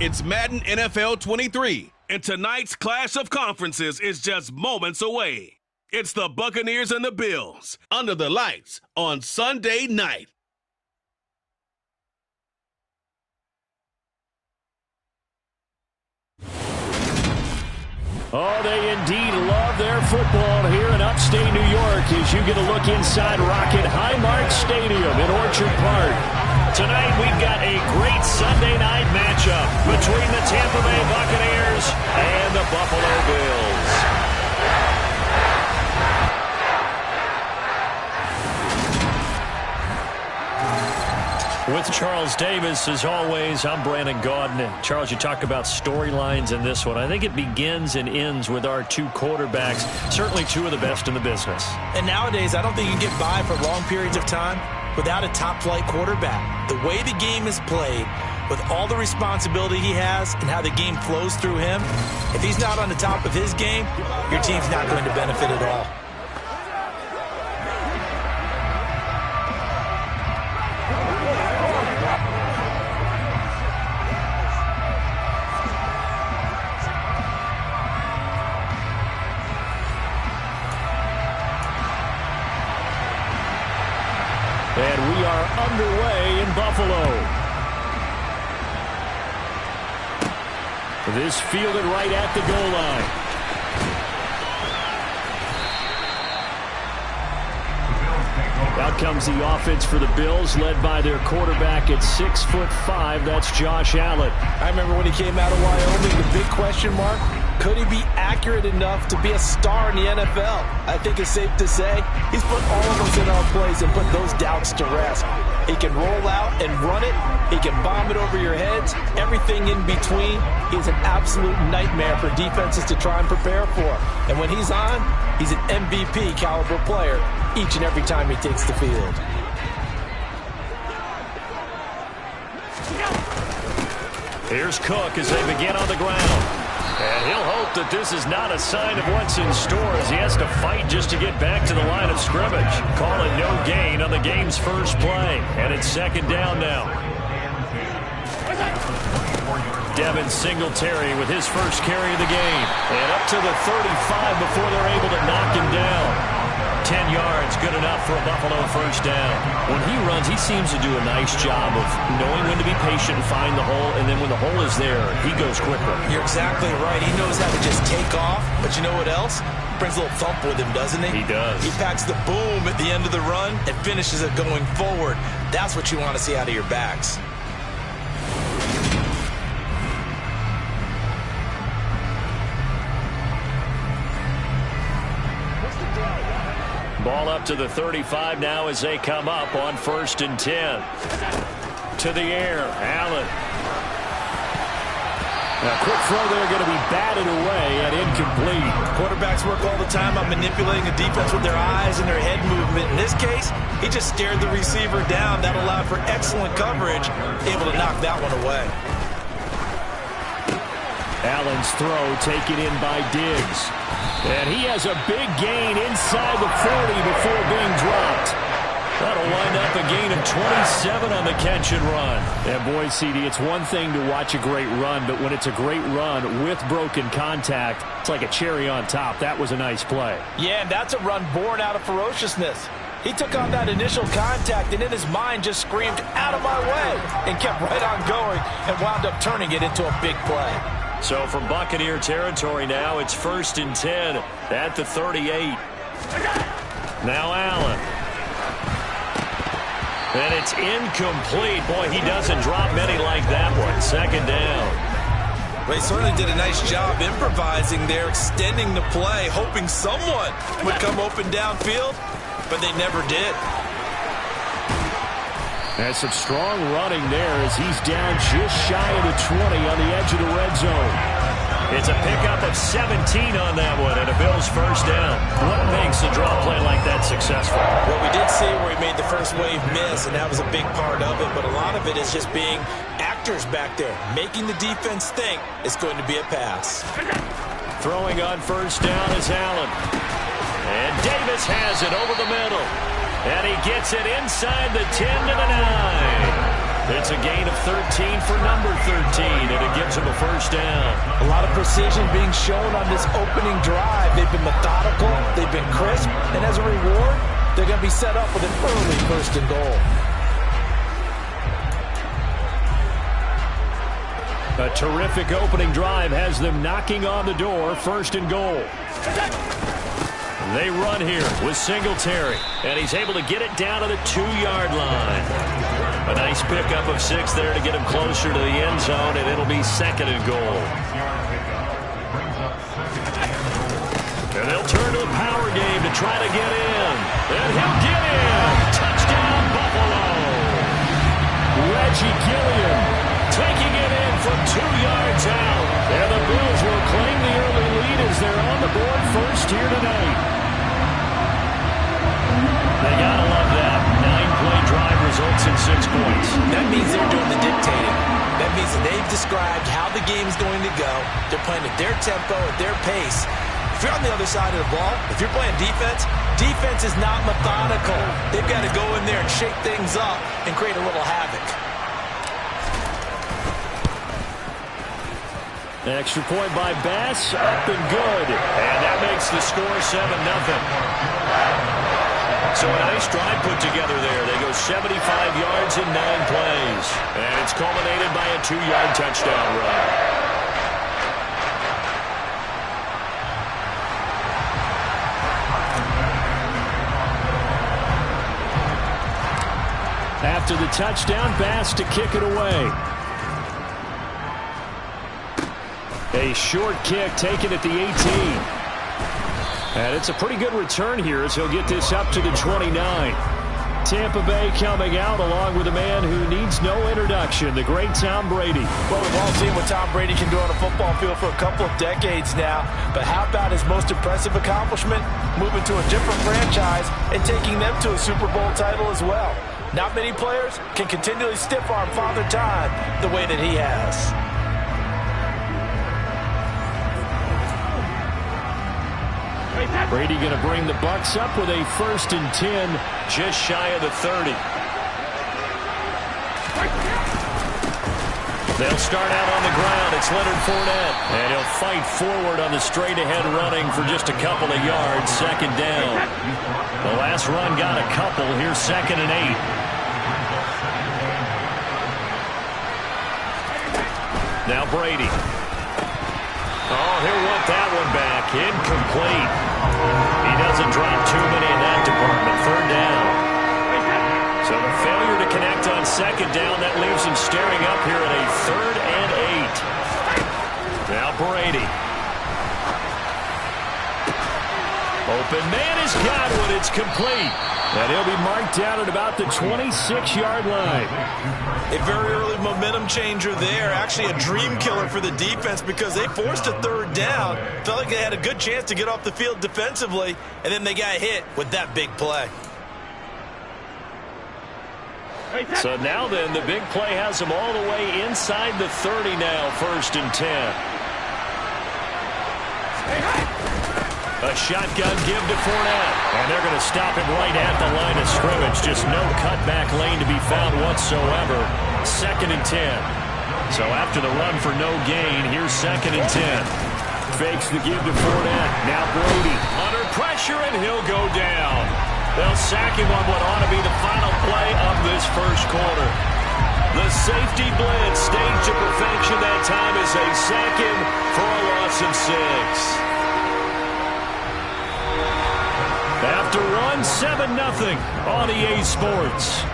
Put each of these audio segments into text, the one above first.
It's Madden NFL 23, and tonight's clash of conferences is just moments away. It's the Buccaneers and the Bills under the lights on Sunday night. Oh, they indeed love their football here in upstate New York as you get a look inside Rocket Highmark Stadium in Orchard Park. Tonight we've got a great Sunday night matchup between the Tampa Bay Buccaneers and the Buffalo Bills. With Charles Davis, as always, I'm Brandon Gaudin. And Charles, you talk about storylines in this one. I think it begins and ends with our two quarterbacks, certainly two of the best in the business. And nowadays, I don't think you can get by for long periods of time without a top-flight quarterback. The way the game is played, with all the responsibility he has and how the game flows through him, if he's not on the top of his game, your team's not going to benefit at all. And we are underway in Buffalo. This fielded right at the goal line. Out comes the offense for the Bills, led by their quarterback at 6'5". That's Josh Allen. I remember when he came out of Wyoming, the big question mark, could he be accurate enough to be a star in the NFL? I think it's safe to say he's put all of us in our place and put those doubts to rest. He can roll out and run it. He can bomb it over your heads. Everything in between. He's an absolute nightmare for defenses to try and prepare for. And when he's on, he's an MVP caliber player each and every time he takes the field. Here's Cook as they begin on the ground. And he'll hope that this is not a sign of what's in store as he has to fight just to get back to the line of scrimmage. Call it no gain on the game's first play. And it's second down now. Devin Singletary with his first carry of the game. And up to the 35 before they're able to knock him down. 10 yards, good enough for a Buffalo first down. When he runs, he seems to do a nice job of knowing when to be patient and find the hole, and then when the hole is there, he goes quicker. You're exactly right. He knows how to just take off, but you know what else? Brings a little thump with him, doesn't he? He does. He packs the boom at the end of the run and finishes it going forward. That's what you want to see out of your backs. Ball up to the 35 now as they come up on 1st and 10. To the air, Allen. A quick throw there, going to be batted away and incomplete. Quarterbacks work all the time on manipulating the defense with their eyes and their head movement. In this case, he just stared the receiver down. That allowed for excellent coverage, able to knock that one away. Allen's throw taken in by Diggs. And he has a big gain inside the 40 before being dropped. That'll wind up a gain of 27 on the catch and run. And boy, CD, it's one thing to watch a great run, but when it's a great run with broken contact, it's like a cherry on top. That was a nice play. Yeah, and that's a run born out of ferociousness. He took on that initial contact and in his mind just screamed, "Out of my way," and kept right on going and wound up turning it into a big play. So from Buccaneer territory now, it's 1st and 10 at the 38. Now Allen. And it's incomplete. Boy, he doesn't drop many like that one. Second down. Well, he certainly did a nice job improvising there, extending the play, hoping someone would come open downfield, but they never did. There's some strong running there as he's down just shy of the 20 on the edge of the red zone. It's a pickup of 17 on that one and a Bills first down. What makes a draw play like that successful? Well, we did see where he made the first wave miss, and that was a big part of it, but a lot of it is just being actors back there, making the defense think it's going to be a pass. Throwing on first down is Allen. And Davis has it over the middle. And he gets it inside the 10 to the 9. It's a gain of 13 for number 13, and it gives him a first down. A lot of precision being shown on this opening drive. They've been methodical, they've been crisp, and as a reward, they're going to be set up with an early first and goal. A terrific opening drive has them knocking on the door, first and goal. They run here with Singletary, and he's able to get it down to the 2-yard line. A nice pickup of 6 there to get him closer to the end zone, and it'll be second and goal. And they'll turn to the power game to try to get in. And he'll get in. Touchdown, Buffalo. Reggie Gilliam taking it in from 2 yards out. And the Bills will claim the early lead as they're on the board first here tonight. They gotta love that. 9-play drive results in 6 points. That means they're doing the dictating. That means that they've described how the game's going to go. They're playing at their tempo, at their pace. If you're on the other side of the ball, if you're playing defense, defense is not methodical. They've got to go in there and shake things up and create a little havoc. Extra point by Bass, up and good. And that makes the score 7-0. So a nice drive put together there. They go 75 yards in 9 plays. And it's culminated by a 2-yard touchdown run. After the touchdown, Bass to kick it away. A short kick taken at the 18. And it's a pretty good return here as he'll get this up to the 29. Tampa Bay coming out along with a man who needs no introduction, the great Tom Brady. Well, we've all seen what Tom Brady can do on a football field for a couple of decades now. But how about his most impressive accomplishment? Moving to a different franchise and taking them to a Super Bowl title as well. Not many players can continually stiff-arm Father Time the way that he has. Brady going to bring the Bucs up with a 1st and 10, just shy of the 30. They'll start out on the ground. It's Leonard Fournette. And he'll fight forward on the straight-ahead running for just a couple of yards, 2nd down. The last run got a couple. Here's 2nd and 8. Now Brady. Oh, he'll want that one back. Incomplete. He doesn't drop too many in that department. 3rd down. So the failure to connect on 2nd down, that leaves him staring up here at a 3rd and 8. Now Brady. Open man has got one. It's complete. And he'll be marked down at about the 26-yard line. A very early momentum changer there. Actually a dream killer for the defense because they forced a 3rd down. Felt like they had a good chance to get off the field defensively, and then they got hit with that big play. So now then, the big play has them all the way inside the 30 now, 1st and 10. A shotgun give to Fournette. And they're going to stop him right at the line of scrimmage. Just no cutback lane to be found whatsoever. 2nd and 10. So after the run for no gain, here's 2nd and 10. Fakes the give to Fournette. Now Brady under pressure, and he'll go down. They'll sack him on what ought to be the final play of this first quarter. The safety blitz staged to perfection that time as they sack him for a loss of 6. After one, 7-0 on EA Sports.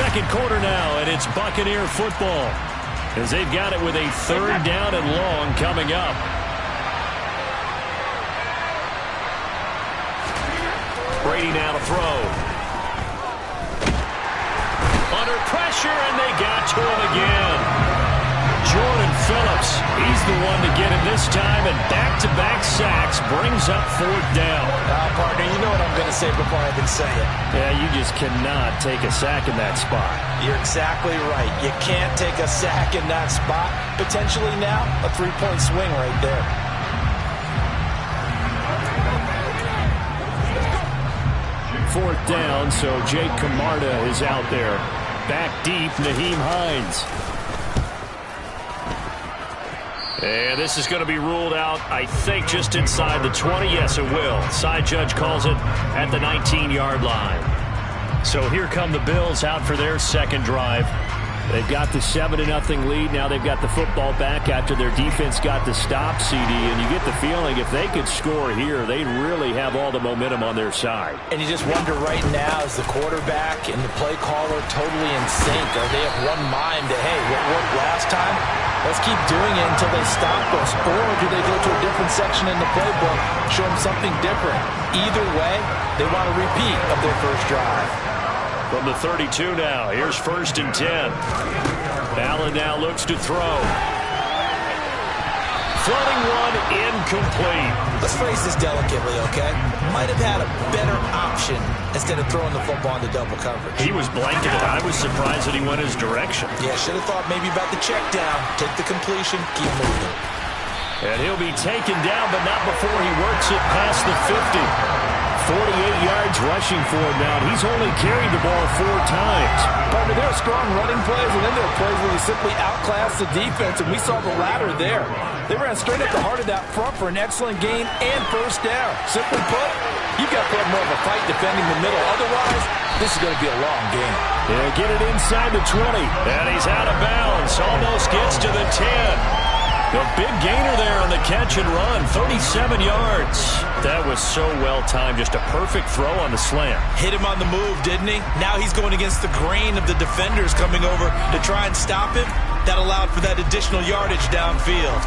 2nd quarter now, and it's Buccaneer football as they've got it with a 3rd down and long coming up. Brady now to throw. Under pressure, and they got to him again. Jordan Phillips, he's the one to get him this time, and back-to-back sacks brings up 4th down. Partner, you know what I'm going to say before I even say it. Yeah, you just cannot take a sack in that spot. You're exactly right. You can't take a sack in that spot. Potentially now, a 3-point swing right there. 4th down, so Jake Camarda is out there. Back deep, Nyheim Hines. And this is going to be ruled out, I think, just inside the 20. Yes, it will. Side judge calls it at the 19-yard line. So here come the Bills out for their second drive. They've got the 7-0 lead. Now they've got the football back after their defense got the stop, CD. And you get the feeling if they could score here, they'd really have all the momentum on their side. And you just wonder right now, is the quarterback and the play caller totally in sync? Are they of one mind that, hey, what worked last time? Let's keep doing it until they stop us. Or do they go to a different section in the playbook, show them something different? Either way, they want a repeat of their first drive. From the 32 now, here's 1st and 10. Allen now looks to throw. Floating one, incomplete. Let's phrase this delicately, okay? Might have had a better option instead of throwing the football into double coverage. He was blanketed. I was surprised that he went his direction. Yeah, should have thought maybe about the check down. Take the completion, keep moving. And he'll be taken down, but not before he works it past the 50. 48 yards rushing for him now. He's only carried the ball 4 times. But there are strong running plays, and then there are plays where you simply outclass the defense, and we saw the latter there. They ran straight up the heart of that front for an excellent gain and first down. Simply put, you've got to put more of a fight defending the middle. Otherwise, this is going to be a long game. Yeah, get it inside the 20. And he's out of bounds. Almost gets to the 10. The big gainer there on the catch and run, 37 yards. That was so well timed, just a perfect throw on the slant. Hit him on the move, didn't he? Now he's going against the grain of the defenders coming over to try and stop him. That allowed for that additional yardage downfield.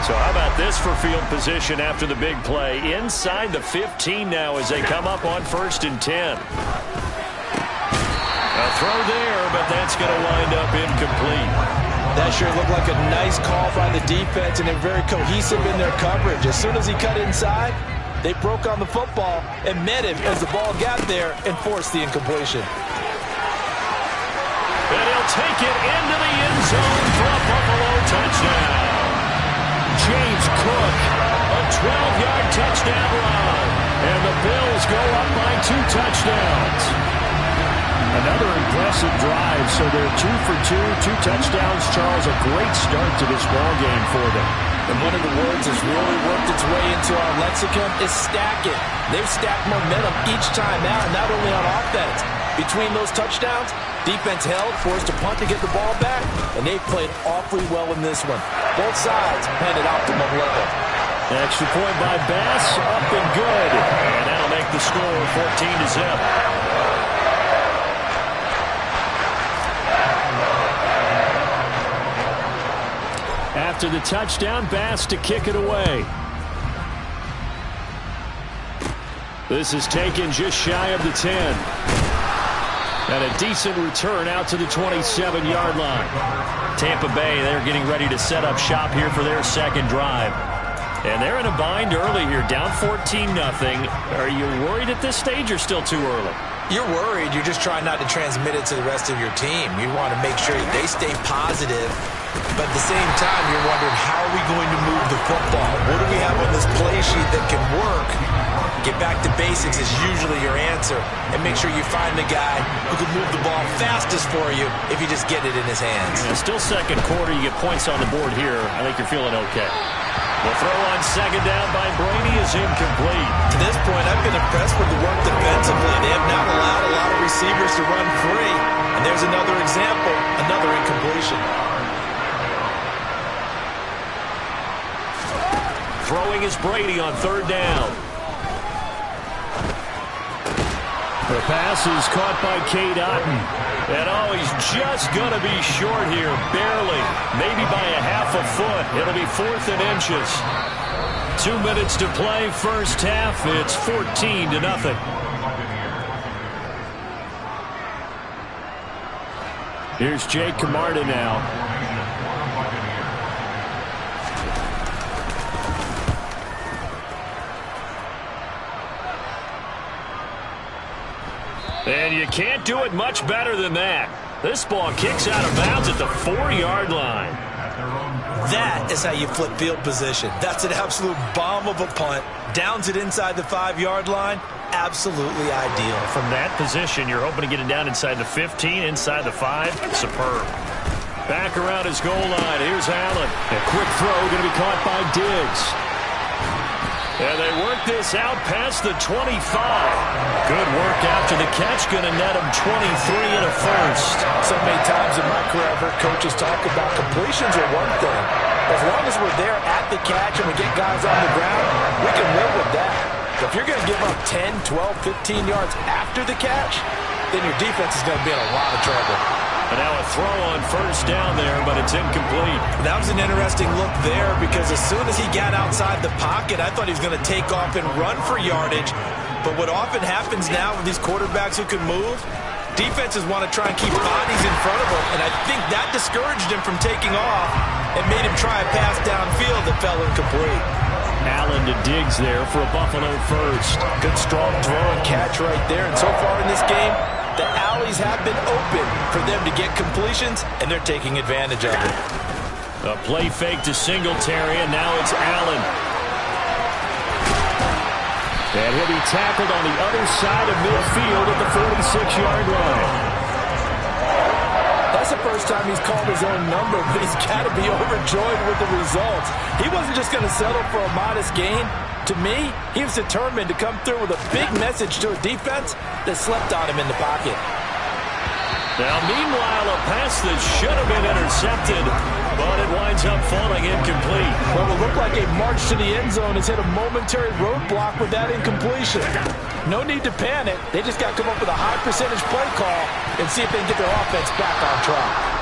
So how about this for field position after the big play? Inside the 15 now as they come up on 1st and 10. A throw there, but that's going to wind up incomplete. That sure looked like a nice call by the defense, and they're very cohesive in their coverage. As soon as he cut inside, they broke on the football and met him as the ball got there and forced the incompletion. And he'll take it into the end zone for a Buffalo touchdown. James Cook, a 12-yard touchdown run. And the Bills go up by 2 touchdowns. Another impressive drive, so they're 2 for 2, 2 touchdowns. Charles, a great start to this ball game for them. And one of the words that's really worked its way into our lexicon is stack it. They've stacked momentum each time out, not only on offense. Between those touchdowns, defense held, forced a punt to get the ball back, and they've played awfully well in this one. Both sides playing at optimum level. An extra point by Bass, up and good. And that'll make the score 14-0. After the touchdown, Bass to kick it away. This is taken just shy of the 10. And a decent return out to the 27-yard line. Tampa Bay, they're getting ready to set up shop here for their second drive. And they're in a bind early here, down 14-0. Are you worried at this stage or still too early? You're worried. You're just trying not to transmit it to the rest of your team. You want to make sure they stay positive. But at the same time, you're wondering, how are we going to move the football? What do we have on this play sheet that can work? Get back to basics is usually your answer. And make sure you find the guy who can move the ball fastest for you if you just get it in his hands. Yeah, still second quarter. You get points on the board here. I think you're feeling okay. The throw on second down by Brady is incomplete. To this point, I've been impressed with the work defensively. They have not allowed a lot of receivers to run free. And there's another example, another incompletion. Throwing is Brady on 3rd down. The pass is caught by Cade Otton. And he's just going to be short here, barely. Maybe by a half a foot. It'll be 4th and inches. 2 minutes to play, first half. It's 14-0. Here's Jake Camarda now. And you can't do it much better than that. This ball kicks out of bounds at the 4-yard line. That is how you flip field position. That's an absolute bomb of a punt. Downs it inside the 5-yard line. Absolutely ideal. From that position, you're hoping to get it down inside the 15, inside the 5. Superb. Back around his goal line. Here's Allen. A quick throw going to be caught by Diggs. And they work this out past the 25. Good work after the catch. Going to net him 23 and a first. So many times in my career, I've heard coaches talk about completions are one thing. As long as we're there at the catch and we get guys on the ground, we can live with that. But if you're going to give up 10, 12, 15 yards after the catch, then your defense is going to be in a lot of trouble. And now a throw on first down there, but it's incomplete. That was an interesting look there because as soon as he got outside the pocket, I thought he was going to take off and run for yardage. But what often happens now with these quarterbacks who can move, defenses want to try and keep bodies in front of them, and I think that discouraged him from taking off and made him try a pass downfield that fell incomplete. Allen to Diggs there for a Buffalo first. Good strong throw and catch right there. And so far in this game, the alleys have been open for them to get completions, and they're taking advantage of it. A play fake to Singletary, and now it's Allen. And he'll be tackled on the other side of midfield at the 46-yard line. That's the first time he's called his own number, but he's got to be overjoyed with the results. He wasn't just going to settle for a modest gain. To me, he was determined to come through with a big message to a defense that slept on him in the pocket. Now, meanwhile, a pass that should have been intercepted, but it winds up falling incomplete. Well, it looked like a march to the end zone has hit a momentary roadblock with that incompletion. No need to panic. They just got to come up with a high percentage play call and see if they can get their offense back on track.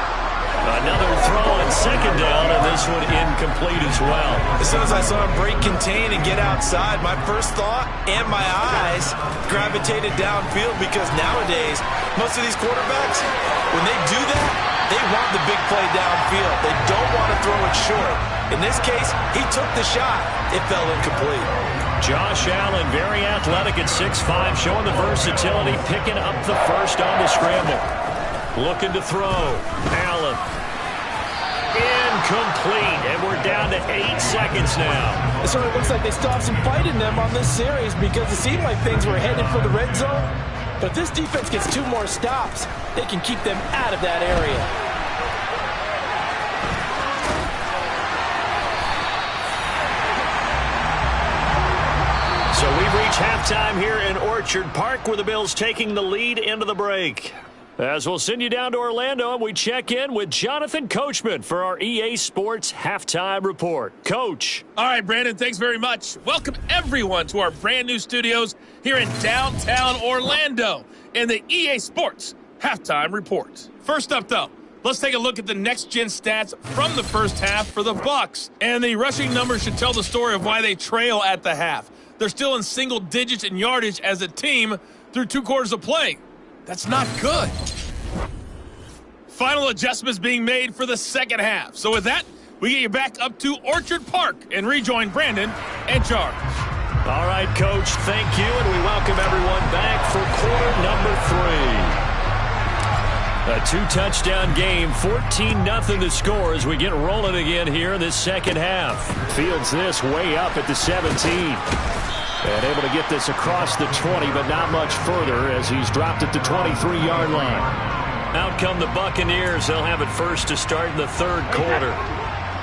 Another throw on second down, and this one incomplete as well. As soon as I saw him break contain and get outside, my first thought and my eyes gravitated downfield because nowadays, most of these quarterbacks, when they do that, they want the big play downfield. They don't want to throw it short. In this case, he took the shot. It fell incomplete. Josh Allen, very athletic at 6'5", showing the versatility, picking up the first on the scramble. Looking to throw. Allen. Incomplete, and we're down to 8 seconds now. It certainly looks like they still have some fight in them on this series because it seemed like things were headed for the red zone. But if this defense gets 2 more stops, they can keep them out of that area. So we've reached halftime here in Orchard Park with the Bills taking the lead into the break. As we'll send you down to Orlando, and we check in with Jonathan Coachman for our EA Sports Halftime Report. Coach. All right, Brandon, thanks very much. Welcome, everyone, to our brand-new studios here in downtown Orlando in the EA Sports Halftime Report. First up, though, let's take a look at the next-gen stats from the first half for the Bucs. And the rushing numbers should tell the story of why they trail at the half. They're still in single digits in yardage as a team through 2 quarters of play. That's not good. Final adjustments being made for the second half. So with that, we get you back up to Orchard Park and rejoin Brandon and Charles. All right, Coach, thank you, and we welcome everyone back for quarter number 3. A 2-touchdown game, 14-0 the score as we get rolling again here in this second half. Fields this way up at the 17. And able to get this across the 20, but not much further as he's dropped at the 23-yard line. Out come the Buccaneers. They'll have it first to start in the third quarter.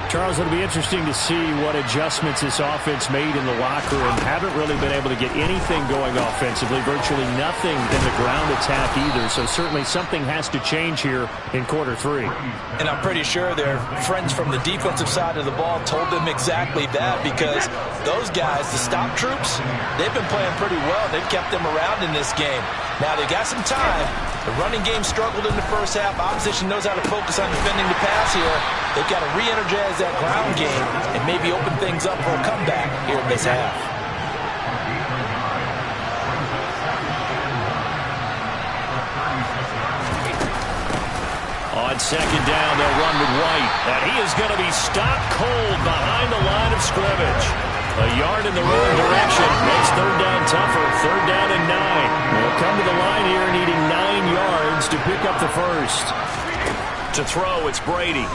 Charles, it'll be interesting to see what adjustments this offense made in the locker room. Haven't really been able to get anything going offensively, virtually nothing in the ground attack either. So certainly something has to change here in quarter 3. And I'm pretty sure their friends from the defensive side of the ball told them exactly that because those guys, the stop troops, they've been playing pretty well. They've kept them around in this game. Now they got some time. The running game struggled in the first half. Opposition knows how to focus on defending the pass here. They've got to re-energize that ground game and maybe open things up for a comeback here in this half. On second down, they'll run with White. And he is going to be stopped cold behind the line of scrimmage. A yard in the wrong direction makes third down tougher. Third down and 9. They'll come to the line here needing 9 yards to pick up the first. To throw, it's Brady.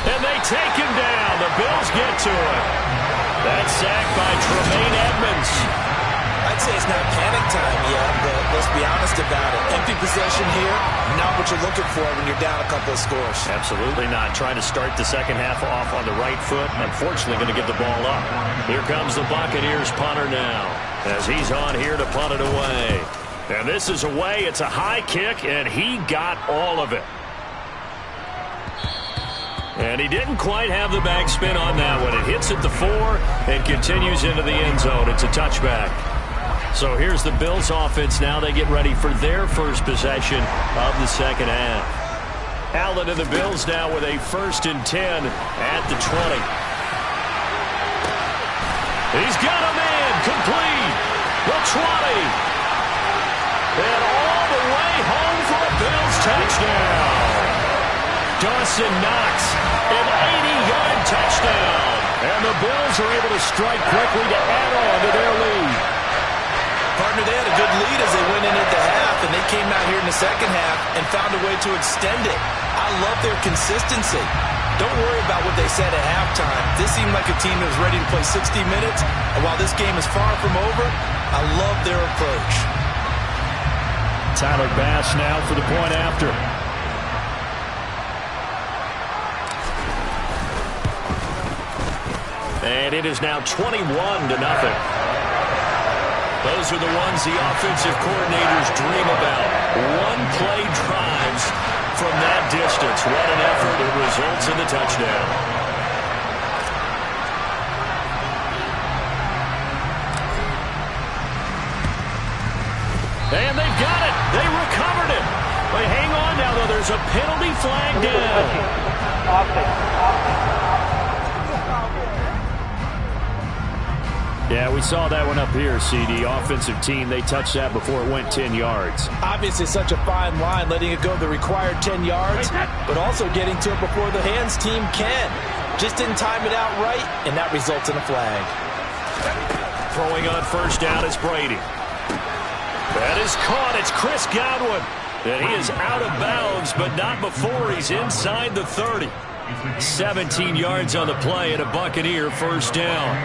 And they take him down. The Bills get to him. That's sacked by Tremaine Edmonds. I'd say it's not panic time yet, but let's be honest about it. Empty possession here, not what you're looking for when you're down a couple of scores. Absolutely not. Trying to start the second half off on the right foot. Unfortunately, going to give the ball up. Here comes the Buccaneers punter now, as he's on here to punt it away. And this is away. It's a high kick, and he got all of it. And he didn't quite have the backspin on that one. It hits at the 4 and continues into the end zone. It's a touchback. So here's the Bills offense now. They get ready for their first possession of the second half. Allen and the Bills now with a 1st and 10 at the 20. He's got a man complete. The 20. And all the way home for a Bills touchdown. Dawson Knox, an 80-yard touchdown. And the Bills are able to strike quickly to add on to their lead. Partner, they had a good lead as they went in at the half, and they came out here in the second half and found a way to extend it. I love their consistency. Don't worry about what they said at halftime. This seemed like a team that was ready to play 60 minutes, and while this game is far from over, I love their approach. Tyler Bass now for the point after. And it is now 21-0. Those are the ones the offensive coordinators dream about. One-play drives from that distance. What an effort. It results in the touchdown. And they've got it. They recovered it. They hang on now, though. There's a penalty flag down. Yeah, we saw that one up here, CD. Offensive team, they touched that before it went 10 yards. Obviously such a fine line, letting it go the required 10 yards, but also getting to it before the hands team can. Just didn't time it out right, and that results in a flag. Throwing on 1st down is Brady. That is caught. It's Chris Godwin. And he is out of bounds, but not before he's inside the 30. 17 yards on the play and a Buccaneer 1st down.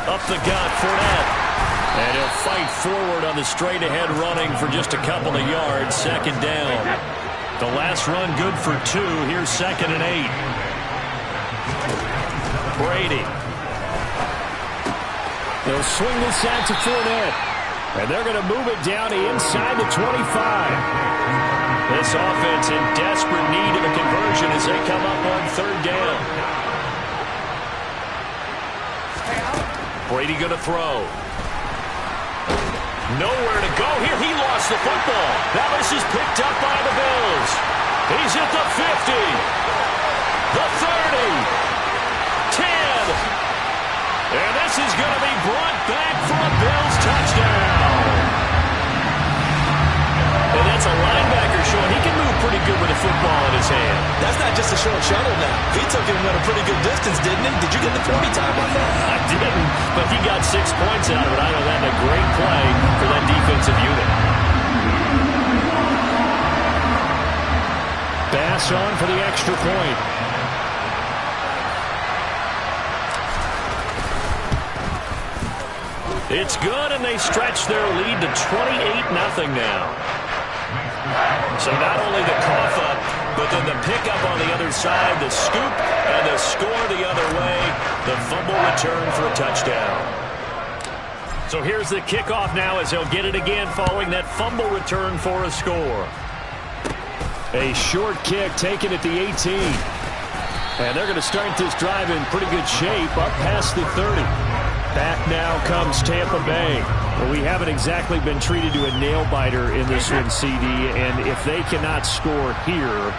Up the gut, Fournette. And he'll fight forward on the straight-ahead running for just a couple of yards. 2nd down. The last run good for 2. Here's 2nd and 8. Brady. They'll swing this out to Fournette. And they're going to move it down to inside the 25. This offense in desperate need of a conversion as they come up on 3rd down. Brady going to throw. Nowhere to go here. He lost the football. Now this is picked up by the Bills. He's at the 50. The 30. 10. And this is going to be brought back for a Bills touchdown. And that's a linebacker showing he can move pretty good with a football in his hand. That's not just a short shuttle now. He took him at a pretty good distance, didn't he? Did you get the 40 time on that? I didn't, but he got 6 points out of it. I know that's a great play for that defensive unit. Bass on for the extra point. It's good, and they stretch their lead to 28-0 now. So not only the cough up, but then the pickup on the other side, the scoop, and the score the other way, the fumble return for a touchdown. So here's the kickoff now as he'll get it again following that fumble return for a score. A short kick taken at the 18. And they're going to start this drive in pretty good shape up past the 30. Back now comes Tampa Bay. Well, we haven't exactly been treated to a nail-biter in this one, CD, and if they cannot score here,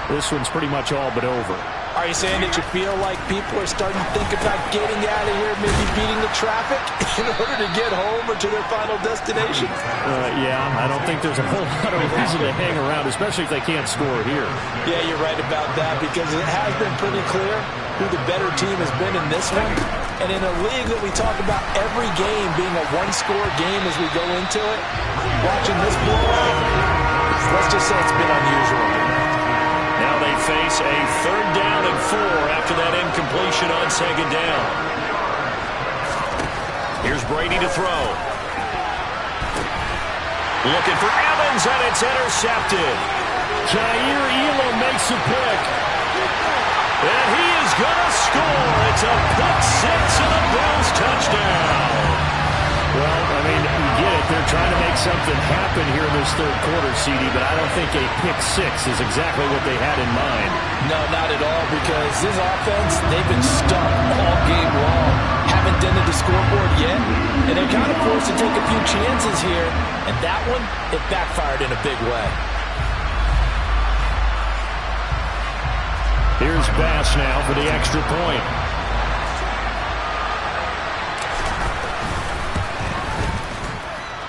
this one's pretty much all but over. Are you saying that you feel like people are starting to think about getting out of here, maybe beating the traffic in order to get home or to their final destination? Yeah, I don't think there's a whole lot of reason to hang around, especially if they can't score here. Yeah, you're right about that, because it has been pretty clear who the better team has been in this one. And in a league that we talk about every game being a one-score game as we go into it, watching this blowout, let's just say it's been unusual. Now they face a 3rd down and 4 after that incompletion on 2nd down. Here's Brady to throw. Looking for Evans, and it's intercepted. Jair Elam makes a pick. And he is going to score. It's a pick 6 and a Bills touchdown. Well, I mean, you get it. They're trying to make something happen here in this 3rd quarter, CD, but I don't think a pick 6 is exactly what they had in mind. No, not at all, because this offense, they've been stuck all game long. Haven't dented the scoreboard yet, and they're kind of forced to take a few chances here. And that one, it backfired in a big way. Here's Bass now for the extra point.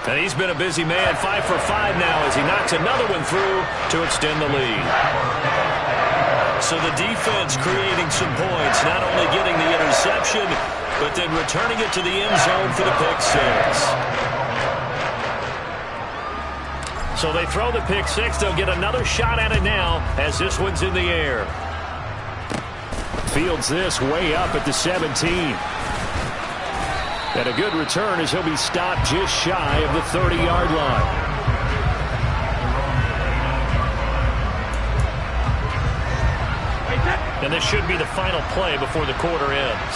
And he's been a busy man, 5 for 5 now as he knocks another one through to extend the lead. So the defense creating some points, not only getting the interception, but then returning it to the end zone for the pick 6. So they throw the pick 6. They'll get another shot at it now as this one's in the air. Fields this way up at the 17. And a good return as he'll be stopped just shy of the 30-yard line. And this should be the final play before the quarter ends.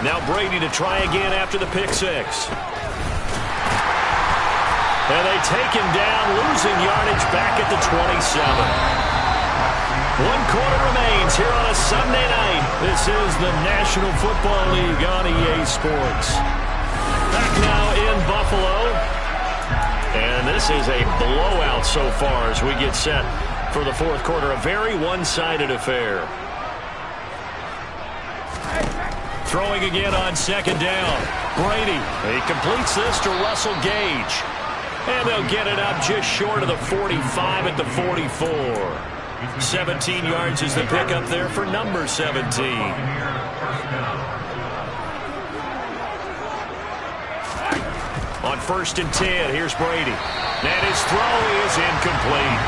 Now Brady to try again after the pick 6. And they take him down, losing yardage back at the 27. 1 quarter remains here on a Sunday night. This is the National Football League on EA Sports. Back now in Buffalo. And this is a blowout so far as we get set for the 4th quarter. A very one-sided affair. Throwing again on 2nd down. Brady, he completes this to Russell Gage. And they'll get it up just short of the 45 at the 44. 17 yards is the pickup there for number 17. On 1st and 10, here's Brady. And his throw is incomplete.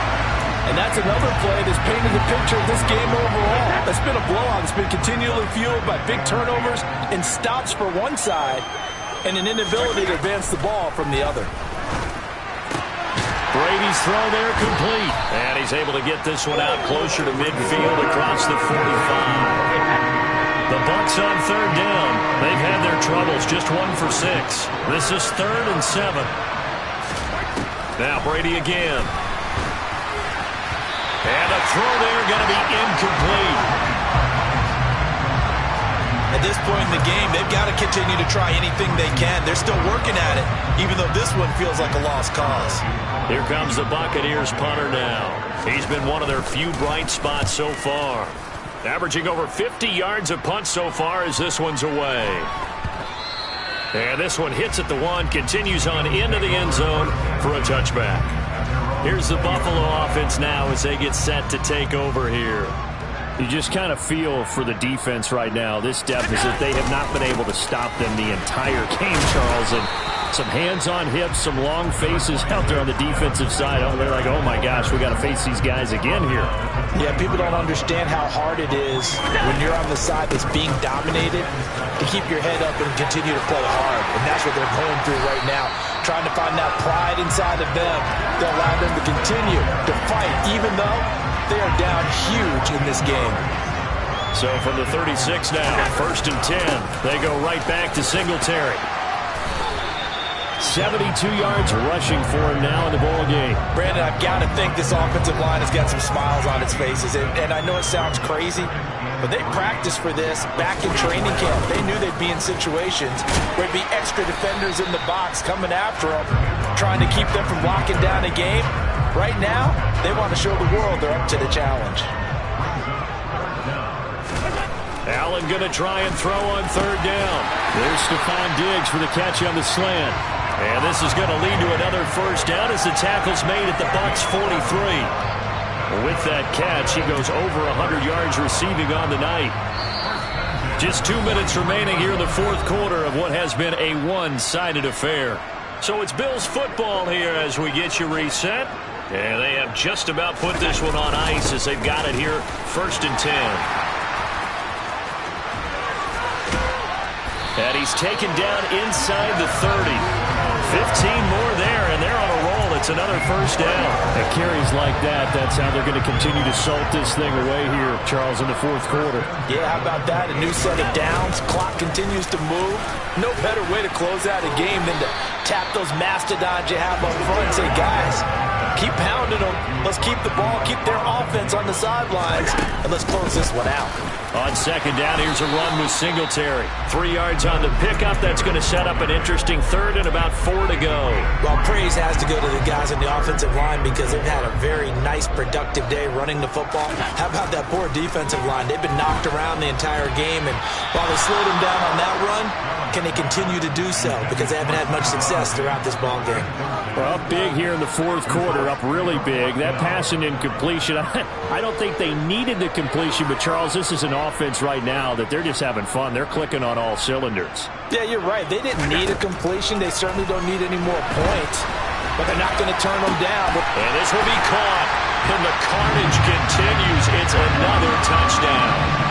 And that's another play that's painted the picture of this game overall. It's been a blowout. It's been continually fueled by big turnovers and stops for one side and an inability to advance the ball from the other. Brady's throw there complete. And he's able to get this one out closer to midfield across the 45. The Bucs on 3rd down. They've had their troubles, just 1 for 6. This is 3rd and 7. Now Brady again. And a throw there going to be incomplete. At this point in the game, they've got to continue to try anything they can. They're still working at it, even though this one feels like a lost cause. Here comes the Buccaneers punter now. He's been one of their few bright spots so far. Averaging over 50 yards of punt so far as this one's away. And this one hits at the 1, continues on into the end zone for a touchback. Here's the Buffalo offense now as they get set to take over here. You just kind of feel for the defense right now. This deficit, they have not been able to stop them the entire game, Charles. And some hands on hips, some long faces out there on the defensive side. Oh, they're like, oh my gosh, we got to face these guys again here. Yeah, people don't understand how hard it is when you're on the side that's being dominated to keep your head up and continue to play hard. And that's what they're going through right now, trying to find that pride inside of them to allow them to continue to fight, even though they are down huge in this game. So from the 36 now, 1st and 10, they go right back to Singletary. 72 yards rushing for him now in the ball game. Brandon, I've got to think this offensive line has got some smiles on its faces. And I know it sounds crazy, but they practiced for this back in training camp. They knew they'd be in situations where there'd be extra defenders in the box coming after them, trying to keep them from locking down a game. Right now, they want to show the world they're up to the challenge. Allen going to try and throw on third down. There's Stephon Diggs for the catch on the slant. And this is going to lead to another first down as the tackle's made at the Bucs 43. With that catch, he goes over 100 yards receiving on the night. Just 2 minutes remaining here in the fourth quarter of what has been a one-sided affair. So it's Bills football here as we get you reset. And they have just about put this one on ice as they've got it here, 1st and 10. And he's taken down inside the 30. 15 more there, and they're on a roll. It's another first down. At carries like that, that's how they're going to continue to salt this thing away here, Charles, in the fourth quarter. Yeah, how about that? A new set of downs. Clock continues to move. No better way to close out a game than to tap those mastodons you have up front and say, guys, keep pounding them. Let's keep the ball, keep their offense on the sidelines, and let's close this one out. On second down, here's a run with Singletary. 3 yards on the pickup. That's going to set up an interesting third and about 4 to go. Well, praise has to go to the guys on the offensive line because they've had a very nice, productive day running the football. How about that poor defensive line? They've been knocked around the entire game, and while they slowed them down on that run, can they continue to do so? Because they haven't had much success throughout this ball game. Well, up big here in the fourth quarter, up really big. That passing incompletion, I don't think they needed the completion, but Charles, this is an offense right now that they're just having fun. They're clicking on all cylinders. Yeah, you're right. They didn't need a completion. They certainly don't need any more points, but they're not going to turn them down. And this will be caught, and the carnage continues. It's another touchdown.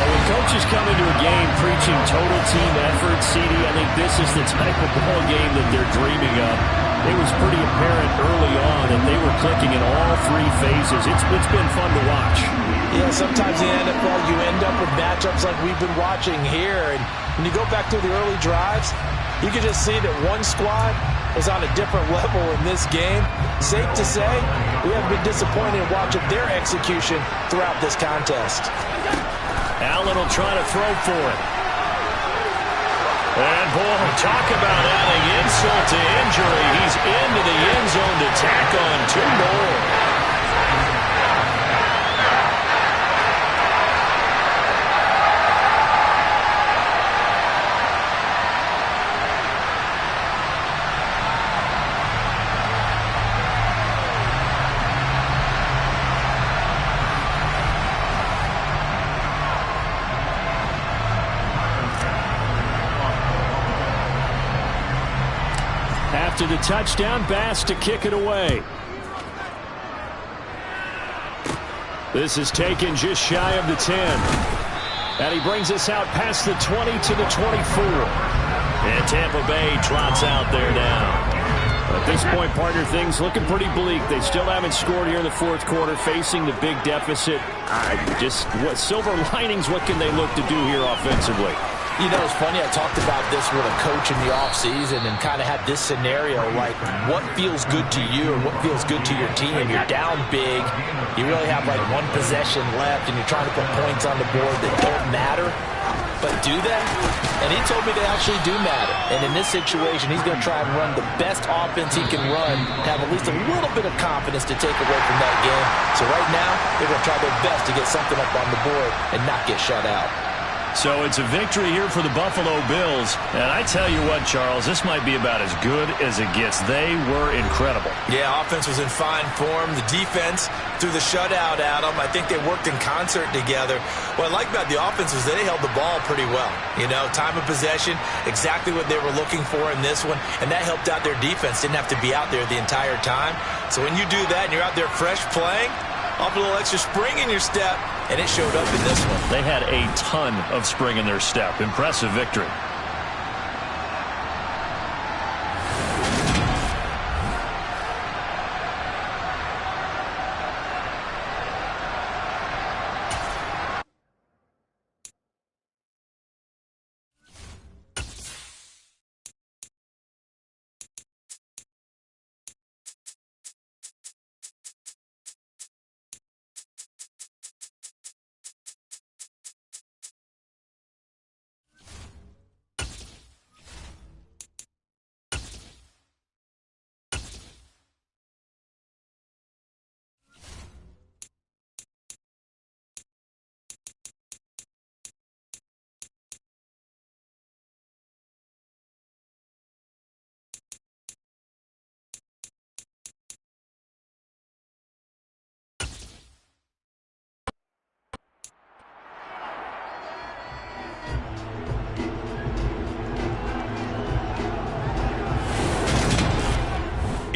When coaches come into a game preaching total team effort, CD, I think this is the type of ball game that they're dreaming of. It was pretty apparent early on that they were clicking in all 3 phases. It's been fun to watch. Yeah, sometimes in the NFL you end up with matchups like we've been watching here. And when you go back to the early drives, you can just see that one squad was on a different level in this game. Safe to say, we haven't been disappointed in watching their execution throughout this contest. Allen will try to throw for it. And, boy, talk about adding insult to injury. He's into the end zone to tack on 2 more. After the touchdown, Bass to kick it away. This is taken just shy of the 10. And he brings us out past the 20 to the 24. And Tampa Bay trots out there now. At this point, partner, things looking pretty bleak. They still haven't scored here in the fourth quarter, facing the big deficit. What silver linings, what can they look to do here offensively? You know, it's funny, I talked about this with a coach in the offseason and kind of had this scenario, like what feels good to you or what feels good to your team. You're down big, you really have like 1 possession left, and you're trying to put points on the board that don't matter. But do they? And he told me they actually do matter. And in this situation, he's going to try and run the best offense he can run to have at least a little bit of confidence to take away from that game. So right now, they're going to try their best to get something up on the board and not get shut out. So it's a victory here for the Buffalo Bills. And I tell you what, Charles, this might be about as good as it gets. They were incredible. Yeah, offense was in fine form. The defense threw the shutout at them. I think they worked in concert together. What I like about the offense was that they held the ball pretty well. You know, time of possession, exactly what they were looking for in this one. And that helped out their defense. Didn't have to be out there the entire time. So when you do that and you're out there fresh playing, off a little extra spring in your step, and it showed up in this one. They had a ton of spring in their step. Impressive victory.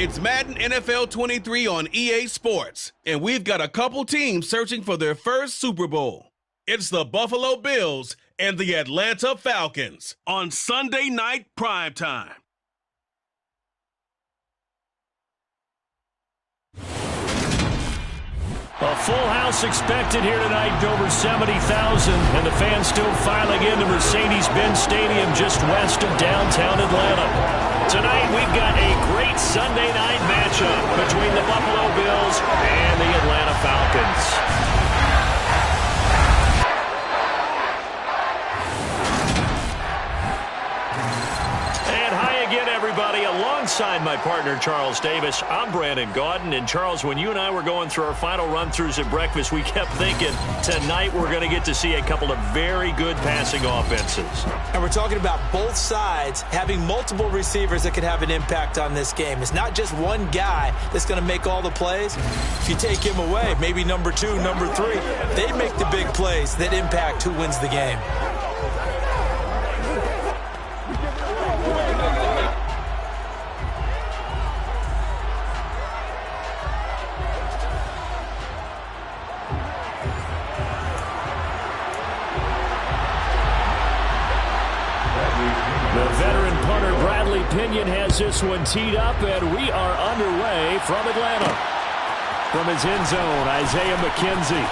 It's Madden NFL 23 on EA Sports, and we've got a couple teams searching for their first Super Bowl. It's the Buffalo Bills and the Atlanta Falcons on Sunday night primetime. A full house expected here tonight, over 70,000, and the fans still filing into Mercedes-Benz Stadium just west of downtown Atlanta. Tonight, we've got a great Sunday night matchup between the Buffalo Bills and the Atlanta Falcons. Everybody, alongside my partner Charles Davis, I'm Brandon Gaudin. And Charles, when you and I were going through our final run-throughs at breakfast, we kept thinking tonight we're going to get to see a couple of very good passing offenses. And we're talking about both sides having multiple receivers that could have an impact on this game. It's not just one guy that's going to make all the plays. If you take him away, maybe number 2, number 3, they make the big plays that impact who wins the game. Pinion has this one teed up, and we are underway from Atlanta. From his end zone, Isaiah McKenzie.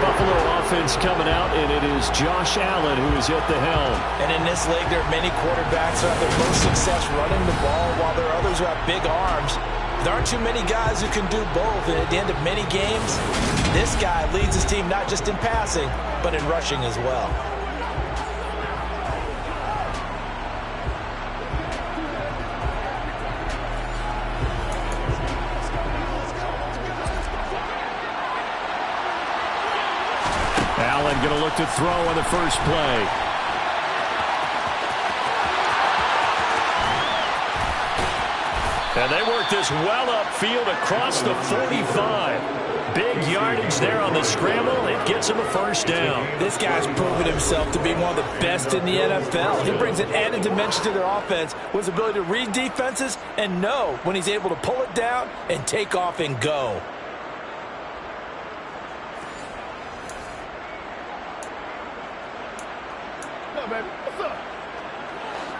Buffalo offense coming out, and it is Josh Allen who is at the helm. And in this league, there are many quarterbacks who have their most success running the ball, while there are others who have big arms. There aren't too many guys who can do both, and at the end of many games, this guy leads his team not just in passing, but in rushing as well. Allen going to look to throw on the first play. And they work this well upfield across the 45. Big yardage there on the scramble. It gets him a first down. This guy's proven himself to be one of the best in the NFL. He brings an added dimension to their offense with his ability to read defenses and know when he's able to pull it down and take off and go.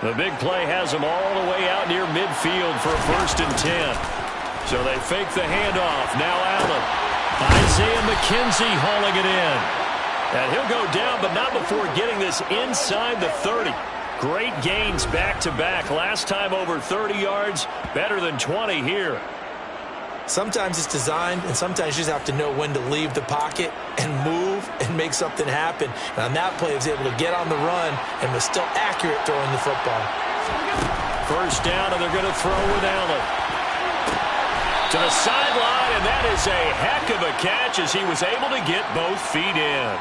The big play has them all the way out near midfield for a 1st and 10. So they fake the handoff. Now Allen. Isaiah McKenzie hauling it in. And he'll go down, but not before getting this inside the 30. Great gains back-to-back. Last time over 30 yards, better than 20 here. Sometimes it's designed, and sometimes you just have to know when to leave the pocket and move and make something happen. And on that play, he was able to get on the run and was still accurate throwing the football. First down, and they're going to throw with Allen. To the sideline, and that is a heck of a catch as he was able to get both feet in.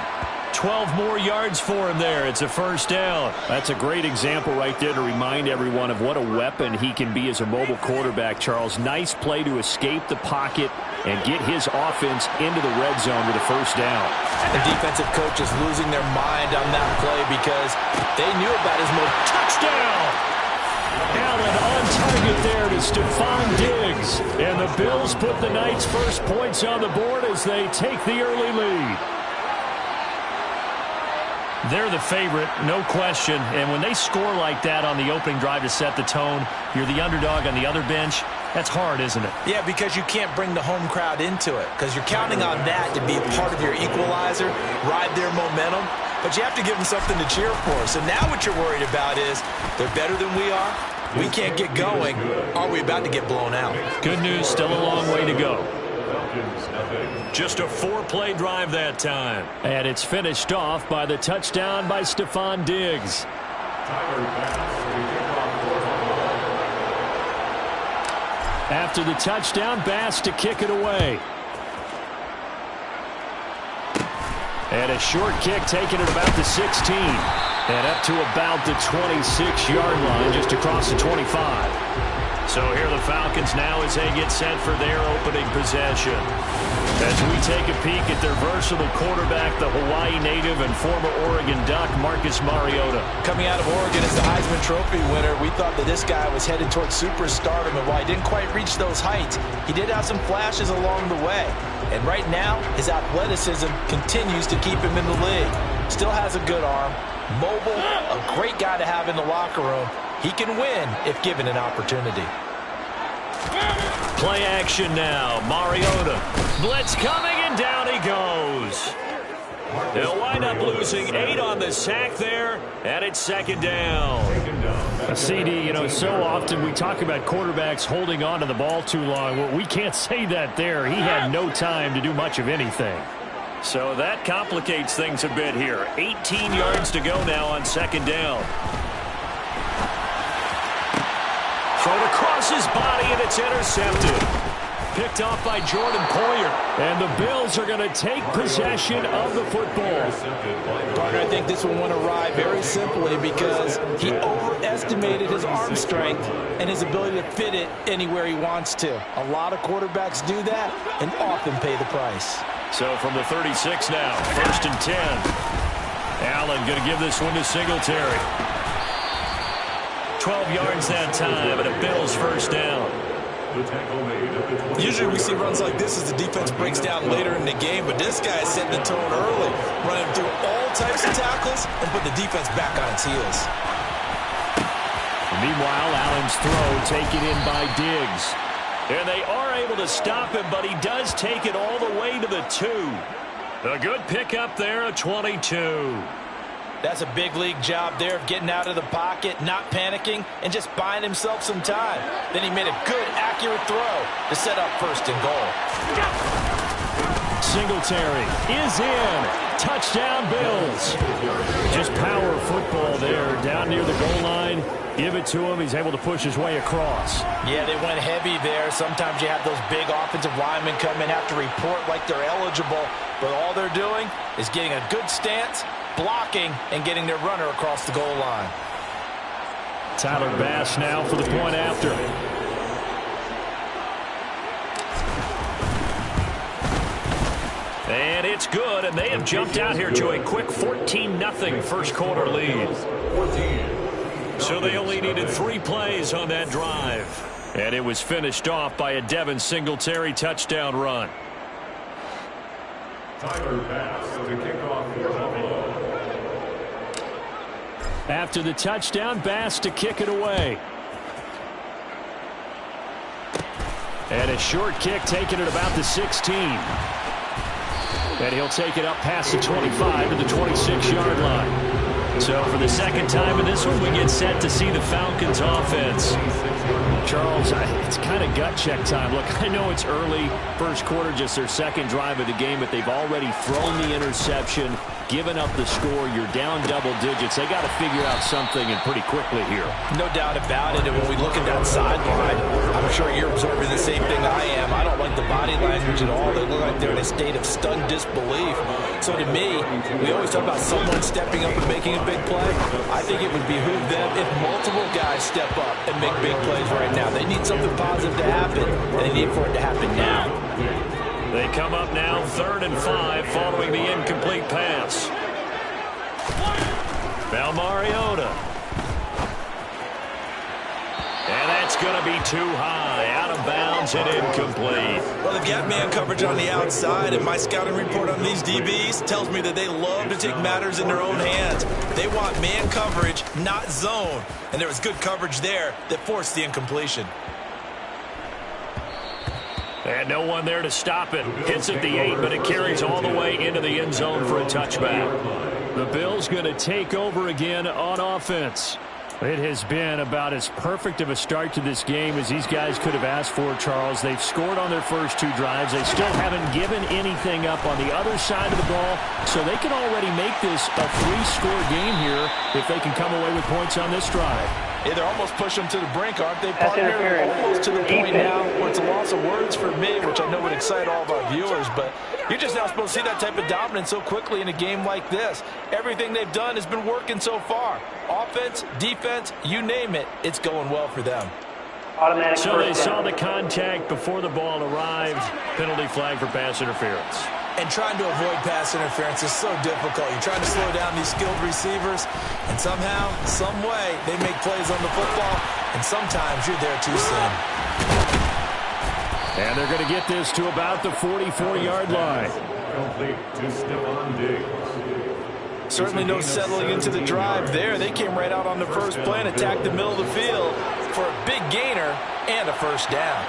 12 more yards for him there. It's a first down. That's a great example right there to remind everyone of what a weapon he can be as a mobile quarterback, Charles. Nice play to escape the pocket and get his offense into the red zone with a first down. The defensive coach is losing their mind on that play because they knew about his move. Touchdown! Allen on target there to Stephon Diggs. And the Bills put the night's first points on the board as they take the early lead. They're the favorite, no question. And when they score like that on the opening drive to set the tone, you're the underdog on the other bench. That's hard, isn't it? Yeah, because you can't bring the home crowd into it because you're counting on that to be part of your equalizer, ride their momentum. But you have to give them something to cheer for. So now what you're worried about is they're better than we are. We can't get going. Are we about to get blown out? Good news, still a long way to go. Just a 4-play drive that time. And it's finished off by the touchdown by Stephon Diggs. After the touchdown, Bass to kick it away. And a short kick taken at about the 16. And up to about the 26-yard line, just across the 25. So here the Falcons now as they get set for their opening possession. As we take a peek at their versatile quarterback, the Hawaii native and former Oregon Duck, Marcus Mariota. Coming out of Oregon as the Heisman Trophy winner, we thought that this guy was headed towards superstardom, and while he didn't quite reach those heights, he did have some flashes along the way. And right now, his athleticism continues to keep him in the league. Still has a good arm, mobile, a great guy to have in the locker room. He can win if given an opportunity. Play action now. Mariota. Blitz coming, and down he goes. They'll wind up losing 8 on the sack there, and it's second down. CD, so often we talk about quarterbacks holding on to the ball too long. Well, we can't say that there. He had no time to do much of anything. So that complicates things a bit here. 18 yards to go now on second down. Thrown across his body, and it's intercepted. Picked off by Jordan Poyer. And the Bills are going to take possession of the football. Partner, I think this one went awry very simply because he overestimated his arm strength and his ability to fit it anywhere he wants to. A lot of quarterbacks do that and often pay the price. So from the 36 now, 1st and 10. Allen going to give this one to Singletary. 12 yards that time, and a Bills first down. Usually we see runs like this as the defense breaks down later in the game, but this guy is setting the tone early, running through all types of tackles and put the defense back on its heels. Meanwhile, Allen's throw taken in by Diggs. And they are able to stop him, but he does take it all the way to the 2. A good pickup there, a 22. That's a big league job there of getting out of the pocket, not panicking, and just buying himself some time. Then he made a good, accurate throw to set up 1st and goal. Singletary is in. Touchdown, Bills. Just power football there down near the goal line. Give it to him. He's able to push his way across. Yeah, they went heavy there. Sometimes you have those big offensive linemen come in, have to report like they're eligible, but all they're doing is getting a good stance, blocking, and getting their runner across the goal line. Tyler Bass now for the point after. And it's good, and they have jumped out here to a quick 14-0 first quarter lead. So they only needed 3 plays on that drive. And it was finished off by a Devin Singletary touchdown run. Tyler Bass to kick off for Buffalo. After the touchdown, Bass to kick it away. And a short kick taken at about the 16. And he'll take it up past the 25 to the 26-yard line. So for the second time in this one, we get set to see the Falcons offense. Charles, it's kind of gut check time. Look, I know it's early, first quarter, just their second drive of the game, but they've already thrown the interception, given up the score. You're down double digits. They got to figure out something, and pretty quickly here. No doubt about it. And when we look at that sideline, I'm sure you're observing the same thing I am. I don't like the body language at all. They look like they're in a state of stunned disbelief. So to me, we always talk about someone stepping up and making a big play. I think it would behoove them if multiple guys step up and make big plays right now. They need something positive to happen, and they need for it to happen now. They come up now 3rd and 5 following the incomplete pass. Now Mariota. And that's going to be too high, out of bounds and incomplete. Well, they've got man coverage on the outside, and my scouting report on these DBs tells me that they love to take matters in their own hands. They want man coverage, not zone. And there was good coverage there that forced the incompletion. And no one there to stop it. Hits at the 8, but it carries all the way into the end zone for a touchback. The Bills going to take over again on offense. It has been about as perfect of a start to this game as these guys could have asked for, Charles. They've scored on their first 2 drives. They still haven't given anything up on the other side of the ball, so they can already make this a 3-score game here if they can come away with points on this drive. Yeah, they're almost pushing them to the brink, aren't they, partner? Almost to the point now where it's a loss of words for me, which I know would excite all of our viewers, but you're just not supposed to see that type of dominance so quickly in a game like this. Everything they've done has been working so far. Offense, defense, you name it, it's going well for them. Automatic So they first saw down. the contact before the ball arrived. Penalty flag for pass interference. And trying to avoid pass interference is so difficult. You're trying to slow down these skilled receivers, and somehow, some way, they make plays on the football, and sometimes you're there too soon. And they're going to get this to about the 44-yard line. Complete to Stephon Diggs. Certainly no settling into the drive there. They came right out on the first play and attacked the middle of the field for a big gainer and a first down.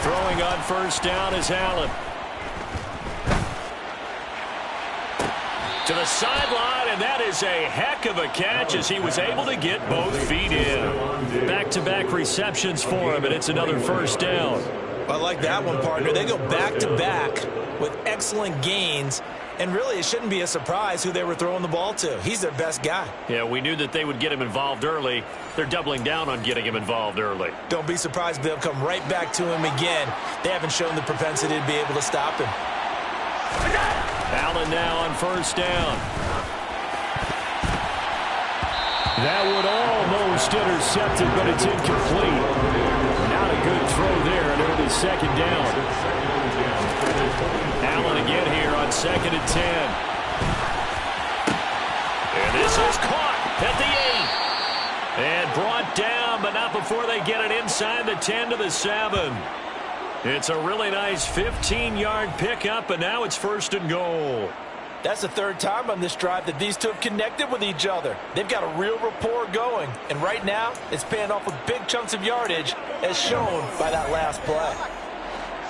Throwing on first down is Allen. To the sideline, and that is a heck of a catch as he was able to get both feet in. Back-to-back receptions for him, and it's another first down. I like that one, partner. They go back-to-back with excellent gains, and really it shouldn't be a surprise who they were throwing the ball to. He's their best guy. Yeah, we knew that they would get him involved early. They're doubling down on getting him involved early. Don't be surprised if they'll come right back to him again. They haven't shown the propensity to be able to stop him. Allen now on first down. That would almost intercept it, but it's incomplete. Not a good throw there, and it'll be second down. Allen again here on 2nd and 10. And this is caught at the 8. And brought down, but not before they get it inside the 10 to the 7. It's a really nice 15-yard pickup, and now it's 1st and goal. That's the third time on this drive that these two have connected with each other. They've got a real rapport going, and right now it's paying off with big chunks of yardage, as shown by that last play.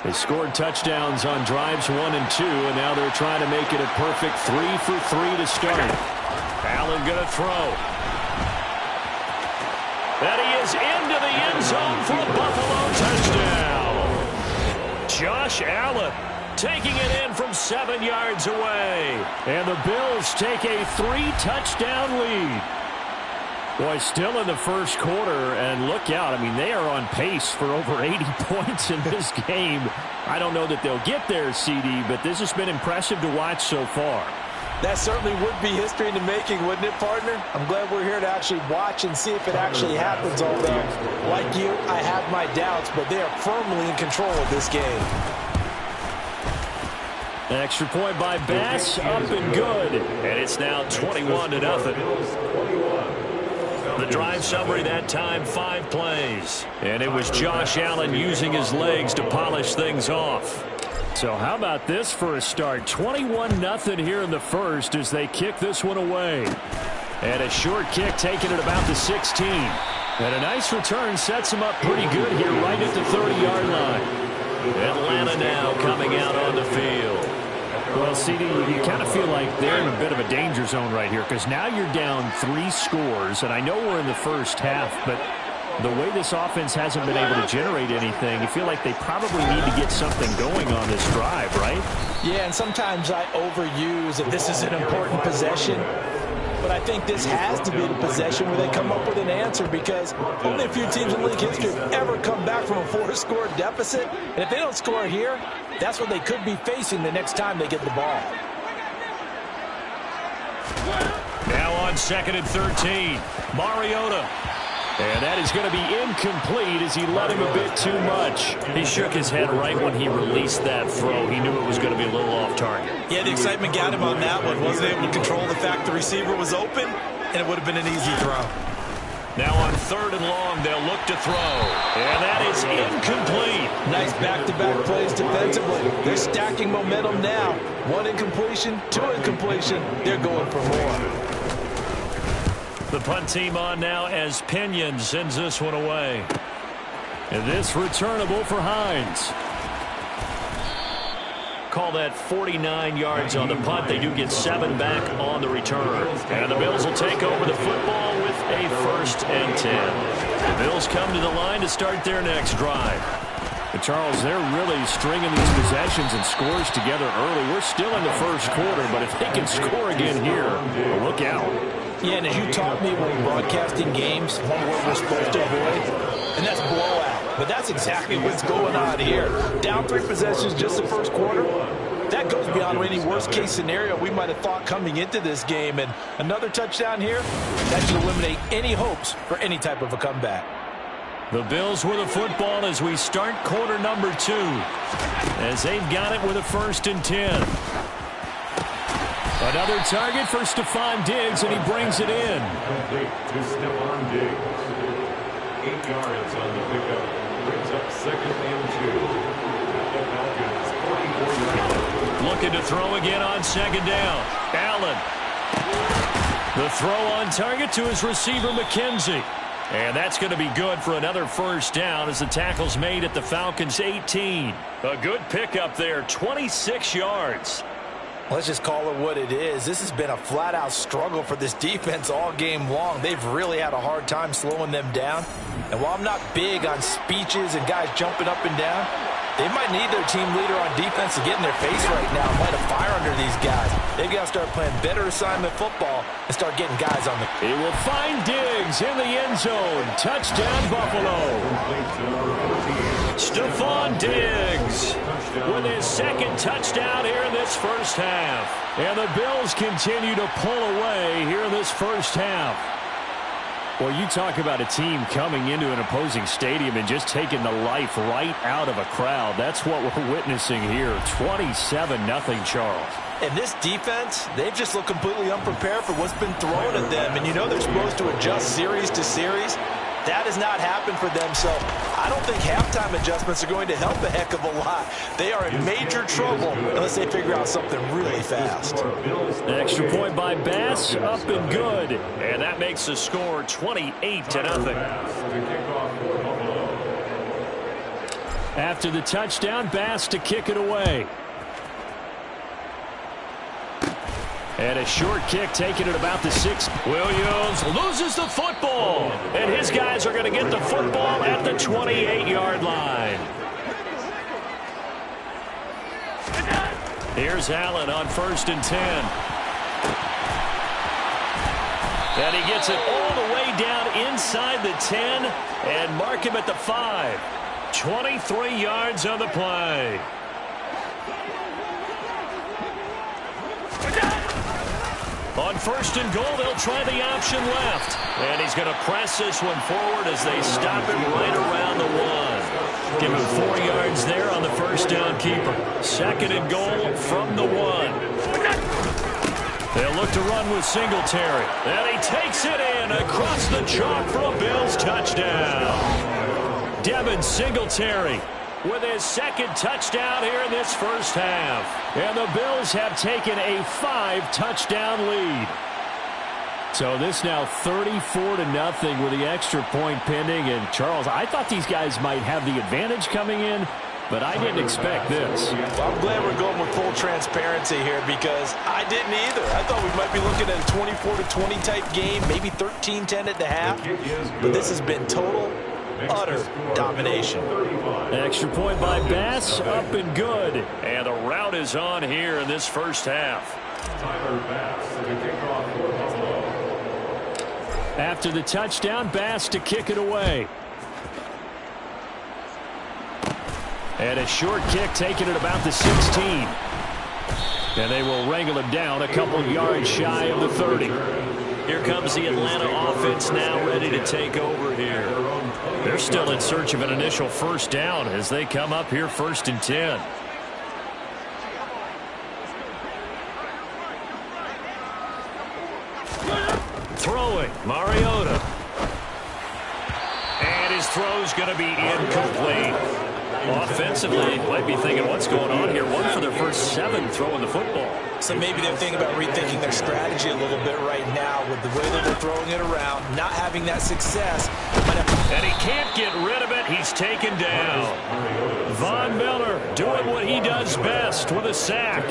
They scored touchdowns on drives 1 and 2, and now they're trying to make it a perfect 3 for 3 to start. Allen going to throw. And he is into the end zone for a Buffalo touchdown. Josh Allen taking it in from 7 yards away. And the Bills take a 3-touchdown lead. Boy, still in the first quarter, and look out. I mean, they are on pace for over 80 points in this game. I don't know that they'll get there, CD, but this has been impressive to watch so far. That certainly would be history in the making, wouldn't it, partner? I'm glad we're here to actually watch and see if it actually happens, although, like you, I have my doubts, but they are firmly in control of this game. An extra point by Bass, up and good. And it's now 21-0. The drive summary that time, 5 plays. And it was Josh Allen using his legs to polish things off. So how about this for a start? 21-0 here in the first as they kick this one away. And a short kick taken at about the 16. And a nice return sets him up pretty good here right at the 30-yard line. Atlanta now coming out on the field. Well, CD, you kind of feel like they're in a bit of a danger zone right here because now you're down 3 scores, and I know we're in the first half, but the way this offense hasn't been able to generate anything, you feel like they probably need to get something going on this drive, right? Yeah, and sometimes I overuse that this is an important possession, but I think this has to be the possession where they come up with an answer because only a few teams in league history have ever come back from a 4-score deficit, and if they don't score here, that's what they could be facing the next time they get the ball. Now on 2nd and 13, Mariota. And that is going to be incomplete as he let him a bit too much. He shook his head right when he released that throw. He knew it was going to be a little off target. Yeah, the excitement got him on that one. Wasn't able to control the fact the receiver was open, and it would have been an easy throw. Now on 3rd and long, they'll look to throw. And that is incomplete. Nice back-to-back plays defensively. They're stacking momentum now. 1 incompletion, 2 incompletion. They're going for more. The punt team on now as Pinion sends this one away. And this returnable for Hines. Call that 49 yards on the punt. They do get 7 back on the return. And the Bills will take over the football with a 1st and 10. The Bills come to the line to start their next drive. But Charles, they're really stringing these possessions and scores together early. We're still in the first quarter, but if they can score again here, look out. Yeah, and as you taught me when broadcasting games, one word we're supposed to avoid, and that's blowout. But that's exactly what's going on here. Down 3 possessions just the first quarter. That goes beyond any worst-case scenario we might have thought coming into this game. And another touchdown here, that should eliminate any hopes for any type of a comeback. The Bills with the football as we start quarter number 2. As they've got it with a 1st and 10. Another target for Stephon Diggs, and he brings it in. Complete to Stephon Diggs. 8 yards on the pickup. Brings up 2nd and 2. The Falcons, 44 yards. Looking to throw again on 2nd down. Allen. The throw on target to his receiver, McKenzie. And that's going to be good for another 1st down as the tackle's made at the Falcons' 18. A good pickup there, 26 yards. Let's just call it what it is. This has been a flat-out struggle for this defense all game long. They've really had a hard time slowing them down. And while I'm not big on speeches and guys jumping up and down, they might need their team leader on defense to get in their face right now and light a fire under these guys. They've got to start playing better assignment football and start getting guys on the... He will find Diggs in the end zone. Touchdown, Buffalo. Stephon Diggs with his 2nd touchdown here in this 1st half. And the Bills continue to pull away here in this 1st half. Well, you talk about a team coming into an opposing stadium and just taking the life right out of a crowd. That's what we're witnessing here. 27-0, Charles. And this defense, they've just looked completely unprepared for what's been thrown at them. And you know they're supposed to adjust series to series. That has not happened for them, so I don't think halftime adjustments are going to help a heck of a lot. They are in major trouble unless they figure out something really fast. An extra point by Bass, up and good. And that makes the score 28-0. After the touchdown, Bass to kick it away. And a short kick taken at about the 6. Williams loses the football. And his guys are going to get the football at the 28-yard line. Here's Allen on 1st and 10. And he gets it all the way down inside the 10 and mark him at the 5. 23 yards on the play. On 1st and goal, they'll try the option left. And he's going to press this one forward as they stop him right around the 1. Give him 4 yards there on the 1st down keeper. 2nd and goal from the 1. They'll look to run with Singletary. And he takes it in across the chalk for a Bills touchdown. Devin Singletary with his 2nd touchdown here in this 1st half. And the Bills have taken a 5-touchdown lead. So this now 34-0 with the extra point pending. And Charles, I thought these guys might have the advantage coming in, but I didn't expect this. Well, I'm glad we're going with full transparency here because I didn't either. I thought we might be looking at a 24-20 type game, maybe 13-10 at the half. But this has been total, utter domination. Extra point by Bass, up and good. And the route is on here in this 1st half. Tyler Bass to kick off for Buffalo. After the touchdown, Bass to kick it away. And a short kick taken at about the 16. And they will wrangle him down a couple yards shy of the 30. Here comes the Atlanta offense now ready to take over here. They're still in search of an initial 1st down as they come up here 1st and 10. Throwing, Mariota. And his throw's going to be incomplete. Offensively, might be thinking, what's going on here? 1 for their first 7 throwing the football. So maybe they're thinking about rethinking their strategy a little bit right now with the way that they're throwing it around, not having that success. And he can't get rid of it. He's taken down. Von Miller doing what he does best with a sack.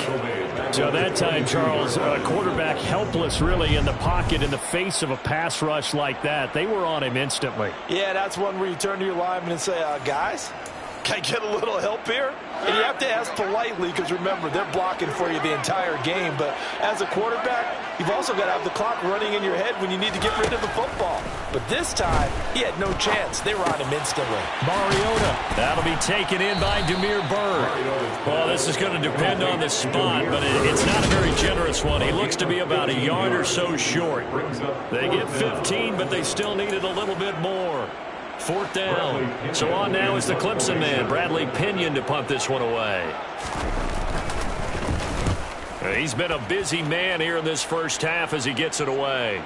So that time, Charles, quarterback helpless really in the pocket in the face of a pass rush like that. They were on him instantly. Yeah, that's one where you turn to your lineman and say, guys, can I get a little help here? And you have to ask politely because, remember, they're blocking for you the entire game. But as a quarterback, you've also got to have the clock running in your head when you need to get rid of the football. But this time, he had no chance. They were on him instantly. Mariota. That'll be taken in by Damiere Byrd. Well, this is going to depend on the spot, but it's not a very generous one. He looks to be about a yard or so short. They get 15, but they still needed a little bit more. 4th down. So on now is the Clemson man, Bradley Pinion, to punt this one away. He's been a busy man here in this first half as he gets it away.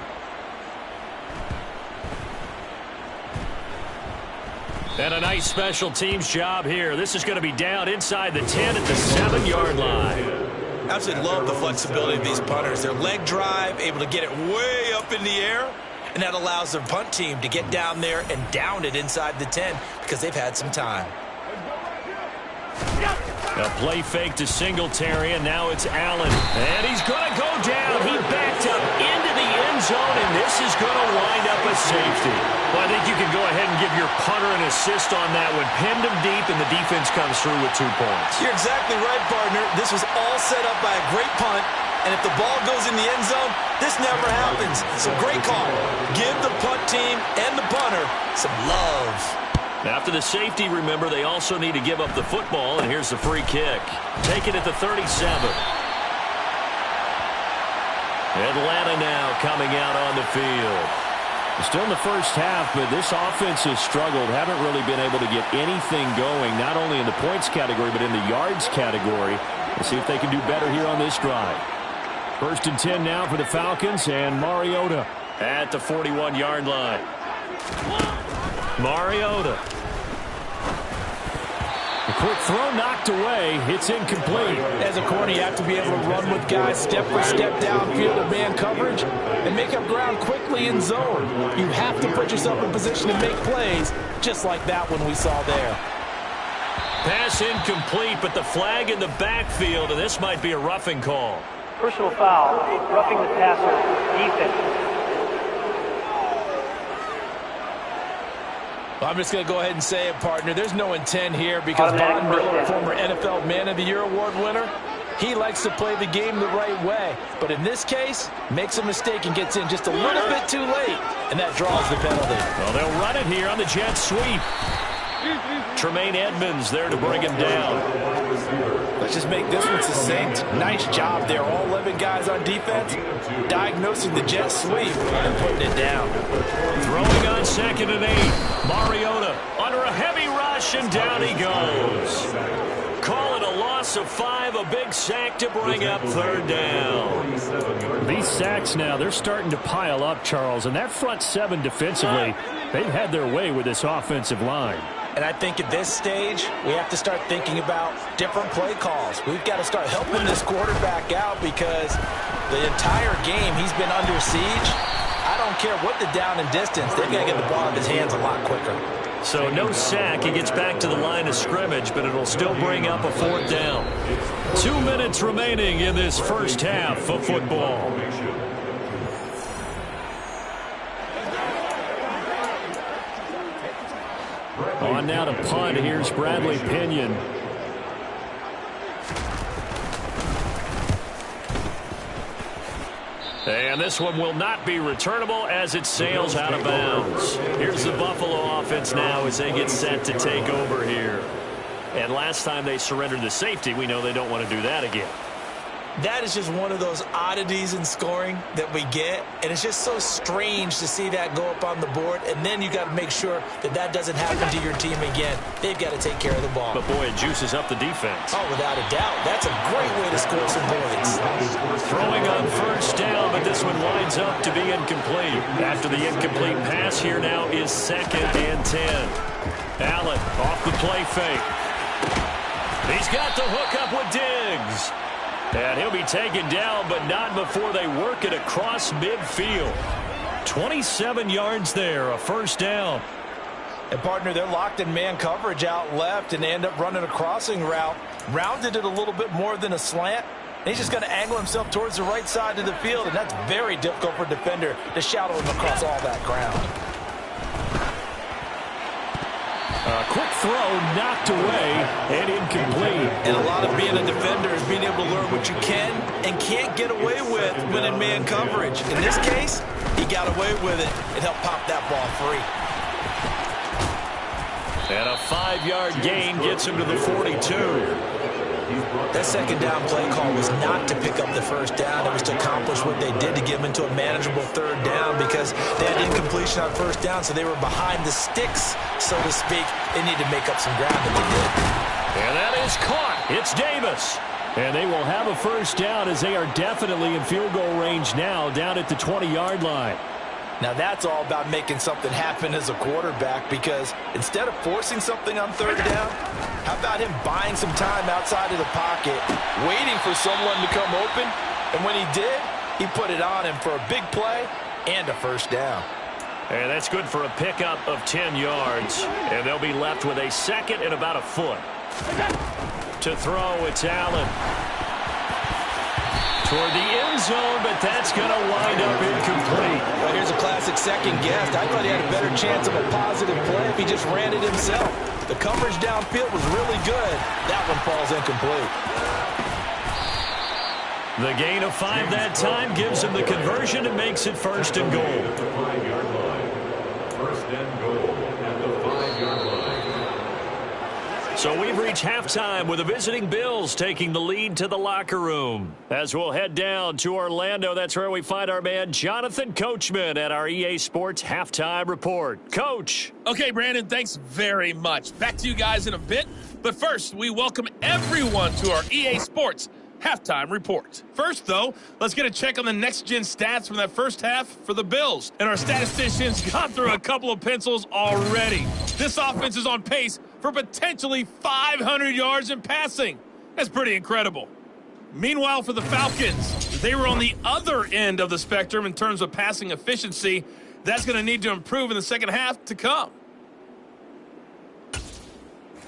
And a nice special teams job here. This is going to be down inside the 10 at the 7-yard line. Absolutely love the flexibility of these punters. Their leg drive, able to get it way up in the air, and that allows their punt team to get down there and down it inside the 10 because they've had some time. A play fake to Singletary, and now it's Allen. And he's going to go down. He backed up into the end zone, and this is going to wind up a safety. Well, I think you can go ahead and give your punter an assist on that one. Pinned him deep, and the defense comes through with 2 points. You're exactly right, partner. This was all set up by a great punt, and if the ball goes in the end zone, this never happens. So great call. Give the punt team and the punter some love. After the safety, remember, they also need to give up the football, and here's the free kick. Take it at the 37. Atlanta now coming out on the field. Still in the first half, but this offense has struggled. Haven't really been able to get anything going, not only in the points category, but in the yards category. We'll see if they can do better here on this drive. 1st and 10 now for the Falcons, and Mariota at the 41-yard line. Mariota. A quick throw knocked away. It's incomplete. As a corner, you have to be able to run with guys step for step downfield of man coverage and make up ground quickly in zone. You have to put yourself in position to make plays, just like that one we saw there. Pass incomplete, but the flag in the backfield, and this might be a roughing call. Personal foul, roughing the passer, defense. I'm just going to go ahead and say it, partner. There's no intent here because Von Miller, former NFL Man of the Year award winner, he likes to play the game the right way. But in this case, makes a mistake and gets in just a little bit too late, and that draws the penalty. Well, they'll run it here on the jet sweep. Tremaine Edmonds there to bring him down. Let's just make this one succinct. Nice job there. All 11 guys on defense diagnosing the jet sweep and putting it down. Throwing on 2nd and 8. Mariota under a heavy rush, and down he goes. Call it a loss of 5, a big sack to bring up 3rd down. These sacks now, they're starting to pile up, Charles, and that front 7 defensively, they've had their way with this offensive line. And I think at this stage, we have to start thinking about different play calls. We've got to start helping this quarterback out because the entire game he's been under siege. I don't care what the down and distance. They've got to get the ball in his hands a lot quicker. So no sack. He gets back to the line of scrimmage, but it'll still bring up a 4th down. 2 minutes remaining in this first half of football. On now to punt. Here's Bradley Pinion. And this one will not be returnable as it sails out of bounds. Here's the Buffalo offense now as they get set to take over here. And last time they surrendered the safety, we know they don't want to do that again. That is just one of those oddities in scoring that we get, and it's just so strange to see that go up on the board, and then you got to make sure that that doesn't happen to your team again. They've got to take care of the ball. But boy, it juices up the defense. Oh, without a doubt. That's a great way to score some points. Throwing on 1st down, but this one winds up to be incomplete. After the incomplete pass, here now is 2nd and 10. Allen off the play fake. He's got the hook up with Diggs. And he'll be taken down, but not before they work it across midfield. 27 yards there, a 1st down. And, partner, they're locked in man coverage out left, and they end up running a crossing route. Rounded it a little bit more than a slant. And he's just going to angle himself towards the right side of the field, and that's very difficult for a defender to shadow him across all that ground. A quick throw knocked away and incomplete. And a lot of being a defender is being able to learn what you can and can't get away with when in man coverage. In this case, he got away with it and helped pop that ball free. And a 5-yard gain gets him to the 42. That second down play call was not to pick up the first down. It was to accomplish what they did to get them into a manageable third down because they had incompletion on first down, so they were behind the sticks, so to speak. They needed to make up some ground, and they did. And that is caught. It's Davis. And they will have a first down as they are definitely in field goal range now down at the 20-yard line. Now that's all about making something happen as a quarterback, because instead of forcing something on third down, how about him buying some time outside of the pocket, waiting for someone to come open, and when he did, he put it on him for a big play and a first down. And that's good for a pickup of 10 yards, and they'll be left with a second and about a foot. To throw, it's Allen. Toward the end zone, but that's going to wind up incomplete. Well, here's a classic second guess. I thought he had a better chance of a positive play if he just ran it himself. The coverage downfield was really good. That one falls incomplete. The gain of 5 that time gives him the conversion and makes it first and goal. At the 5-yard line. First and goal at the 5-yard line. So we've reached halftime with the visiting Bills taking the lead to the locker room. As we'll head down to Orlando, that's where we find our man Jonathan Coachman at our EA Sports Halftime Report. Coach. Okay, Brandon, thanks very much. Back to you guys in a bit. But first, we welcome everyone to our EA Sports Halftime Report. First, though, let's get a check on the next-gen stats from that first half for the Bills. And our statisticians got through a couple of pencils already. This offense is on pace for potentially 500 yards in passing. That's pretty incredible. Meanwhile, for the Falcons, they were on the other end of the spectrum in terms of passing efficiency. That's going to need to improve in the second half to come.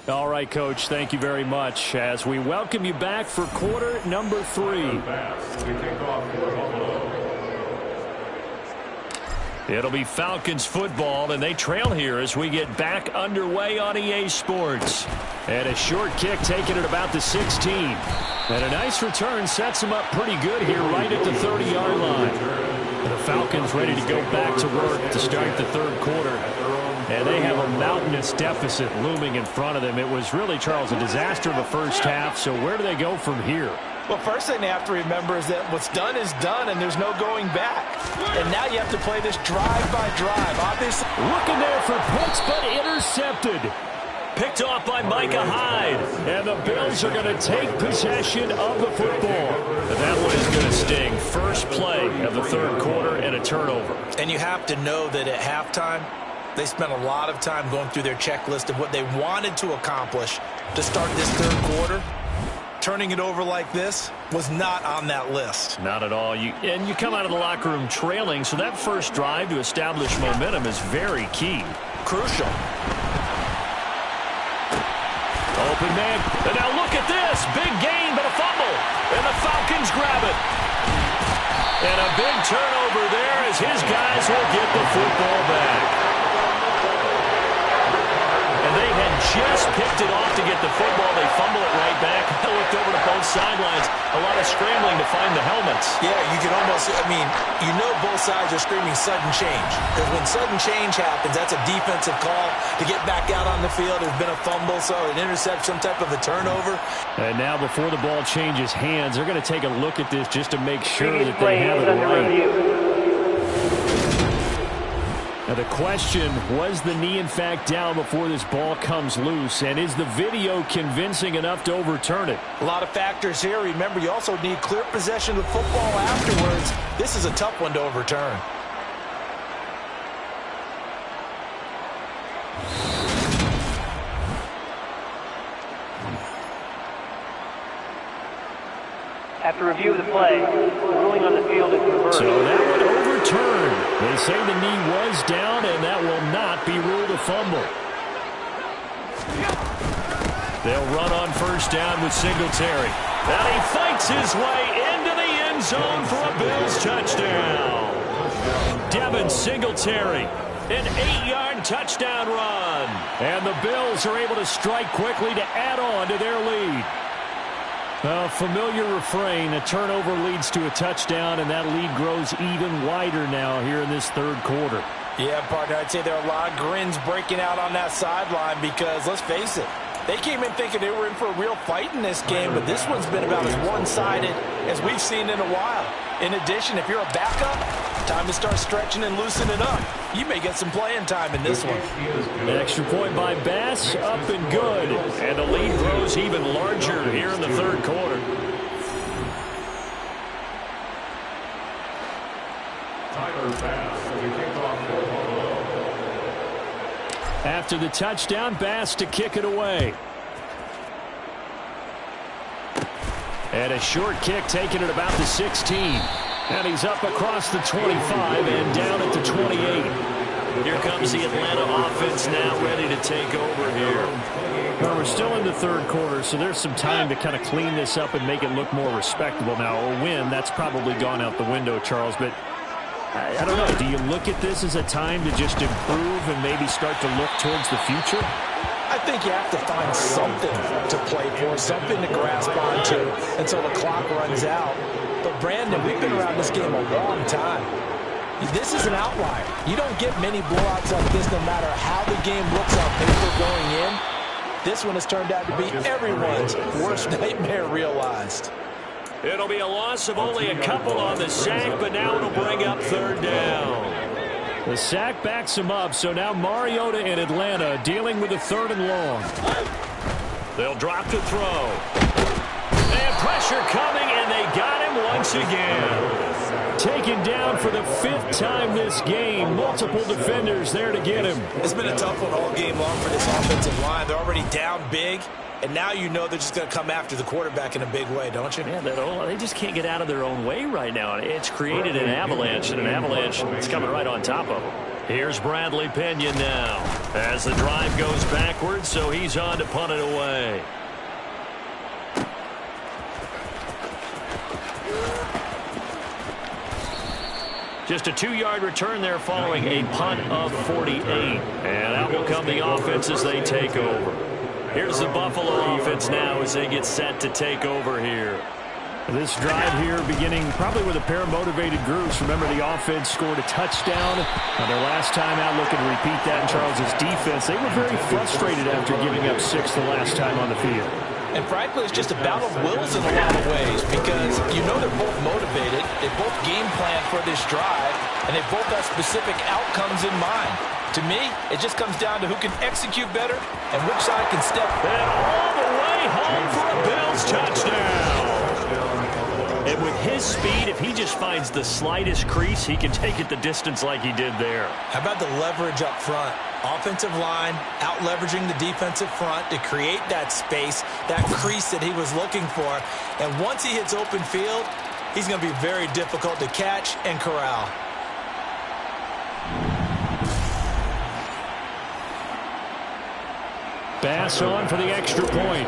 All right, Coach, thank you very much as we welcome you back for quarter number 3. It'll be Falcons football, and they trail here as we get back underway on EA Sports. And a short kick taken at about the 16. And a nice return sets them up pretty good here right at the 30-yard line. And the Falcons ready to go back to work to start the third quarter. And they have a mountainous deficit looming in front of them. It was really, Charles, a disaster of a first half. So where do they go from here? Well, first thing they have to remember is that what's done is done, and there's no going back. And now you have to play this drive by drive. Obviously, looking there for Pitts, but intercepted. Picked off by Micah Hyde. And the Bills are going to take possession of the football. And that one is going to sting. First play of the third quarter and a turnover. And you have to know that at halftime, they spent a lot of time going through their checklist of what they wanted to accomplish to start this third quarter. Turning it over like this was not on that list. Not at all. You come out of the locker room trailing, so that first drive to establish momentum is very key. Crucial. Open man. And now look at this. Big gain, but a fumble. And the Falcons grab it. And a big turnover there as his guys will get the football back. And they had just picked it off to get the football. They fumble it right back. They looked over to both sidelines. A lot of scrambling to find the helmets. Yeah, you can almost, you know both sides are screaming sudden change. Because when sudden change happens, that's a defensive call to get back out on the field. There's been a fumble, so an interception, some type of a turnover. And now before the ball changes hands, they're going to take a look at this just to make sure that they have it right. Now the question, was the knee in fact down before this ball comes loose? And is the video convincing enough to overturn it? A lot of factors here. Remember, you also need clear possession of the football afterwards. This is a tough one to overturn. After review of the play, the ruling on the field is reversed. So that would overturn. They say the knee was down, and that will not be ruled a fumble. They'll run on first down with Singletary. And he fights his way into the end zone for a Bills touchdown. Devin Singletary, an 8-yard touchdown run. And the Bills are able to strike quickly to add on to their lead. A familiar refrain, a turnover leads to a touchdown, and that lead grows even wider now here in this third quarter. Yeah, partner, I'd say there are a lot of grins breaking out on that sideline because, let's face it, They came in thinking they were in for a real fight in this game, but this one's been about as one-sided as we've seen in a while. In addition, if you're a backup, time to start stretching and loosening up. You may get some playing time in this one. An extra point by Bass, up and good. And the lead grows even larger here in the third quarter. After the touchdown, Bass to kick it away. And a short kick taken at about the 16. And he's up across the 25 and down at the 28. Here comes the Atlanta offense now ready to take over here. Well, we're still in the third quarter, so there's some time to kind of clean this up and make it look more respectable. Now, a win, that's probably gone out the window, Charles, but I don't know. Do you look at this as a time to just improve and maybe start to look towards the future? I think you have to find something to play for, something to grasp onto until the clock runs out. But, Brandon, we've been around this game a long time. This is an outlier. You don't get many blowouts like this no matter how the game looks on paper going in. This one has turned out to be everyone's worst nightmare realized. It'll be a loss of only a couple on the sack, but now it'll bring up third down. The sack backs him up, so now Mariota in Atlanta dealing with a 3rd and long. They'll drop to throw. And pressure coming, and they got him once again. Taken down for the 5th time this game. Multiple defenders there to get him. It's been a tough one all game long for this offensive line. They're already down big. And now you know they're just going to come after the quarterback in a big way, don't you? Yeah, they just can't get out of their own way right now. It's created an avalanche, and an avalanche is coming right on top of them. Here's Bradley Pinion now as the drive goes backwards, so he's on to punt it away. Just a 2-yard return there following a punt of 48. And out will come the offense as they take over. Here's the Buffalo offense now as they get set to take over here. This drive here beginning probably with a pair of motivated groups. Remember, the offense scored a touchdown on their last time out, looking to repeat that in Charles's defense. They were very frustrated after giving up 6 the last time on the field. And frankly, it's just a battle of wills in a lot of ways because you know they're both motivated. They both game plan for this drive, and they both have specific outcomes in mind. To me, it just comes down to who can execute better and which side can step. And all the way home for a Bills touchdown. And with his speed, if he just finds the slightest crease, he can take it the distance like he did there. How about the leverage up front? Offensive line out-leveraging the defensive front to create that space, that crease that he was looking for. And once he hits open field, he's going to be very difficult to catch and corral. Bass on for the extra point.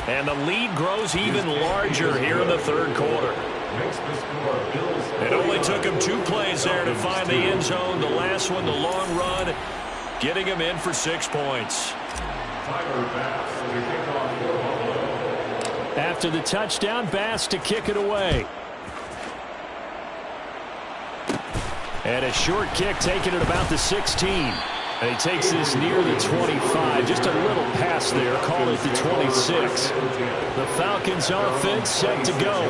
And the lead grows even larger here in the third quarter. It only took him 2 plays there to find the end zone. The last one, the long run, getting him in for 6 points. After the touchdown, Bass to kick it away. And a short kick taken at about the 16. And he takes this near the 25. Just a little pass there. Call it the 26. The Falcons offense set to go.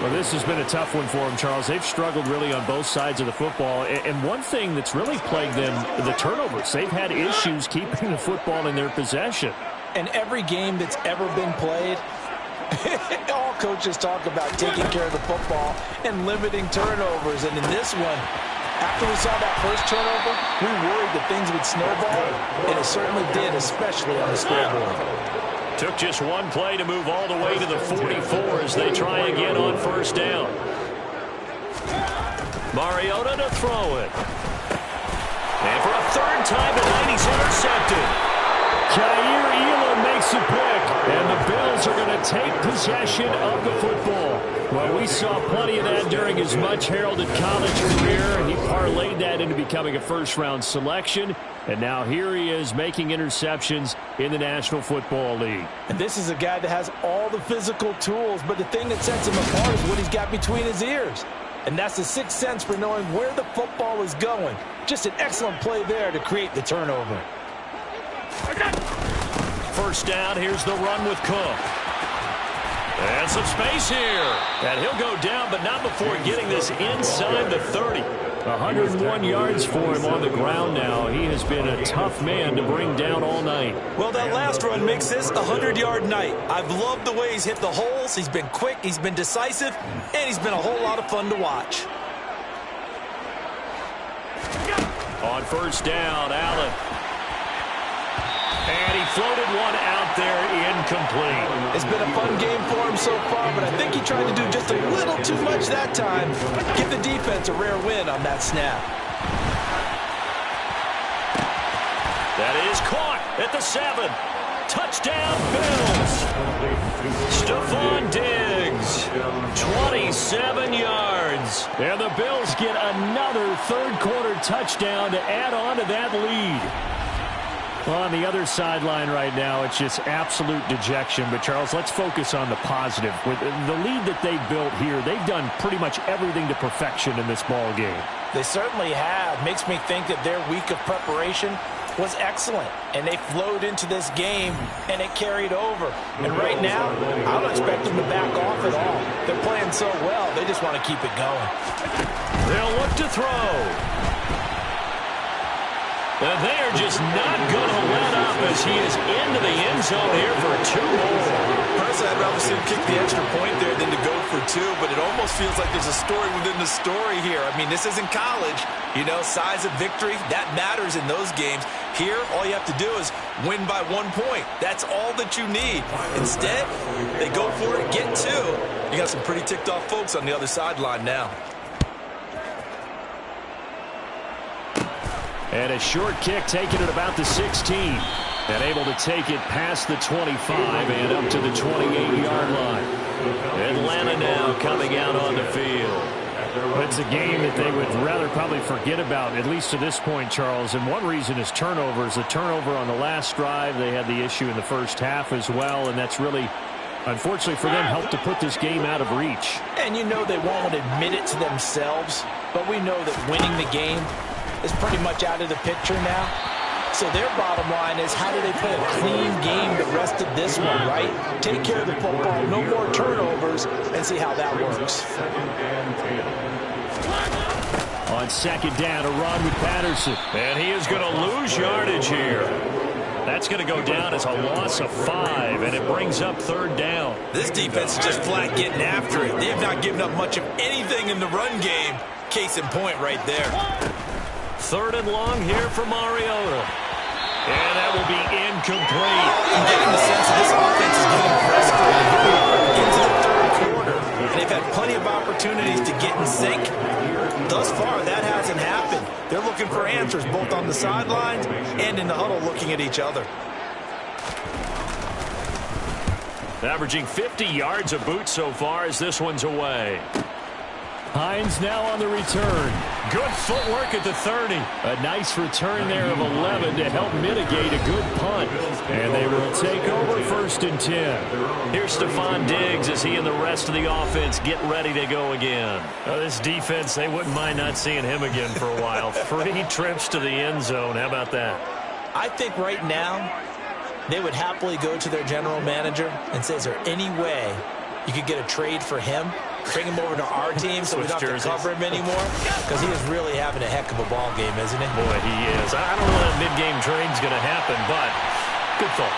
Well, this has been a tough one for them, Charles. They've struggled really on both sides of the football. And one thing that's really plagued them, the turnovers. They've had issues keeping the football in their possession. And every game that's ever been played, all coaches talk about taking care of the football and limiting turnovers. And in this one, after we saw that first turnover, we worried that things would snowball, and it certainly did, especially on the scoreboard. Took just 1 play to move all the way to the 44 as they try again on first down. Mariota to throw it. And for a 3rd time tonight, he's intercepted. Jair Elam makes a pick, and the Bills are going to take possession of the football. Well, we saw plenty of that during his much-heralded college career, and he parlayed that into becoming a first-round selection. And now here he is making interceptions in the National Football League. And this is a guy that has all the physical tools, but the thing that sets him apart is what he's got between his ears. And that's the sixth sense for knowing where the football is going. Just an excellent play there to create the turnover. First down, here's the run with Cook. And some space here. And he'll go down, but not before getting this inside the 30. 101 yards for him on the ground now. He has been a tough man to bring down all night. Well, that last run makes this a 100-yard night. I've loved the way he's hit the holes. He's been quick, he's been decisive, and he's been a whole lot of fun to watch. On first down, Allen. And he floated one out there, incomplete. It's been a fun game for him so far, but I think he tried to do just a little too much that time. Give the defense a rare win on that snap. That is caught at the 7. Touchdown, Bills. Stephon Diggs, 27 yards. And the Bills get another third-quarter touchdown to add on to that lead. Well, on the other sideline right now, it's just absolute dejection. But, Charles, let's focus on the positive. With the lead that they built here, they've done pretty much everything to perfection in this ball game. They certainly have. Makes me think that their week of preparation was excellent. And they flowed into this game, and it carried over. And right now, I don't expect them to back off at all. They're playing so well, they just want to keep it going. They'll look to throw. And they are just not going to let up as he is into the end zone here for 2 more. Personally, I'd rather see him kick the extra point there than to go for 2, but it almost feels like there's a story within the story here. I mean, this isn't college. You know, size of victory, that matters in those games. Here, all you have to do is win by 1 point. That's all that you need. Instead, they go for it, get 2. You got some pretty ticked off folks on the other sideline now. And a short kick taken at about the 16. And able to take it past the 25 and up to the 28-yard line. Atlanta now coming out on the field. It's a game that they would rather probably forget about, at least to this point, Charles. And one reason is turnovers. A turnover on the last drive. They had the issue in the first half as well, and that's really, unfortunately for them, helped to put this game out of reach. And you know they won't admit it to themselves, but we know that winning the game is pretty much out of the picture now. So their bottom line is, how do they play a clean game the rest of this one, right? Take care of the football, no more turnovers, and see how that works. On second down, a run with Patterson. And he is going to lose yardage here. That's going to go down as a loss of 5, and it brings up third down. This defense is just flat getting after it. They have not given up much of anything in the run game. Case in point right there. Third and long here for Mariota. And that will be incomplete. I'm getting the sense that this offense is getting frustrated into the third quarter. And they've had plenty of opportunities to get in sync. Thus far, that hasn't happened. They're looking for answers both on the sidelines and in the huddle looking at each other. Averaging 50 yards a boot so far as this one's away. Hines now on the return. Good footwork at the 30. A nice return there of 11 to help mitigate a good punt. And they will take over first and 10. Here's Stephon Diggs as he and the rest of the offense get ready to go again. This defense, they wouldn't mind not seeing him again for a while. 3 trips to the end zone. How about that? I think right now they would happily go to their general manager and say, is there any way you could get a trade for him? Bring him over to our team so we don't have to cover him anymore? Because he is really having a heck of a ball game, isn't he? Boy, he is. I don't know when that mid-game trade's going to happen, but good thought.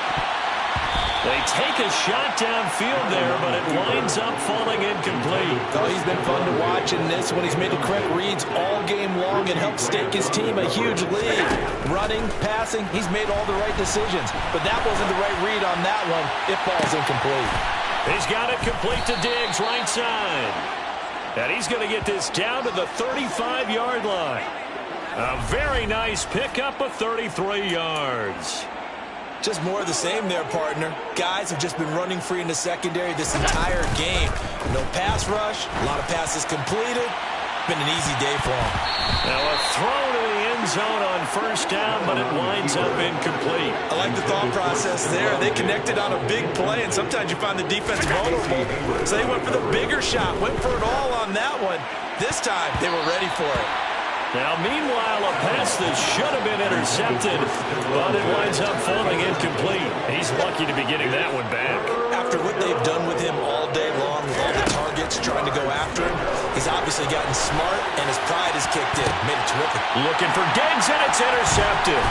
They take a shot downfield there, but it winds up falling incomplete. Oh, he's been fun to watch in this one. He's made the correct reads all game long and helped stake his team a huge lead. Running, passing, he's made all the right decisions. But that wasn't the right read on that one. It falls incomplete. He's got it complete to Diggs, right side. And he's going to get this down to the 35-yard line. A very nice pickup of 33 yards. Just more of the same there, partner. Guys have just been running free in the secondary this entire game. No pass rush, a lot of passes completed. Been an easy day for him. Now a throw to the end zone on first down, but it winds up incomplete. I like the thought process there. They connected on a big play, and sometimes you find the defense vulnerable. So they went for the bigger shot, went for it all on that one. this time they were ready for it. Now, meanwhile, a pass that should have been intercepted, but it winds up falling incomplete. He's lucky to be getting that one back. After what they've done with him all day long, with all the targets trying to go after him, he's obviously gotten smart, and his pride has kicked in. Made it terrific. Looking for Diggs, and it's intercepted.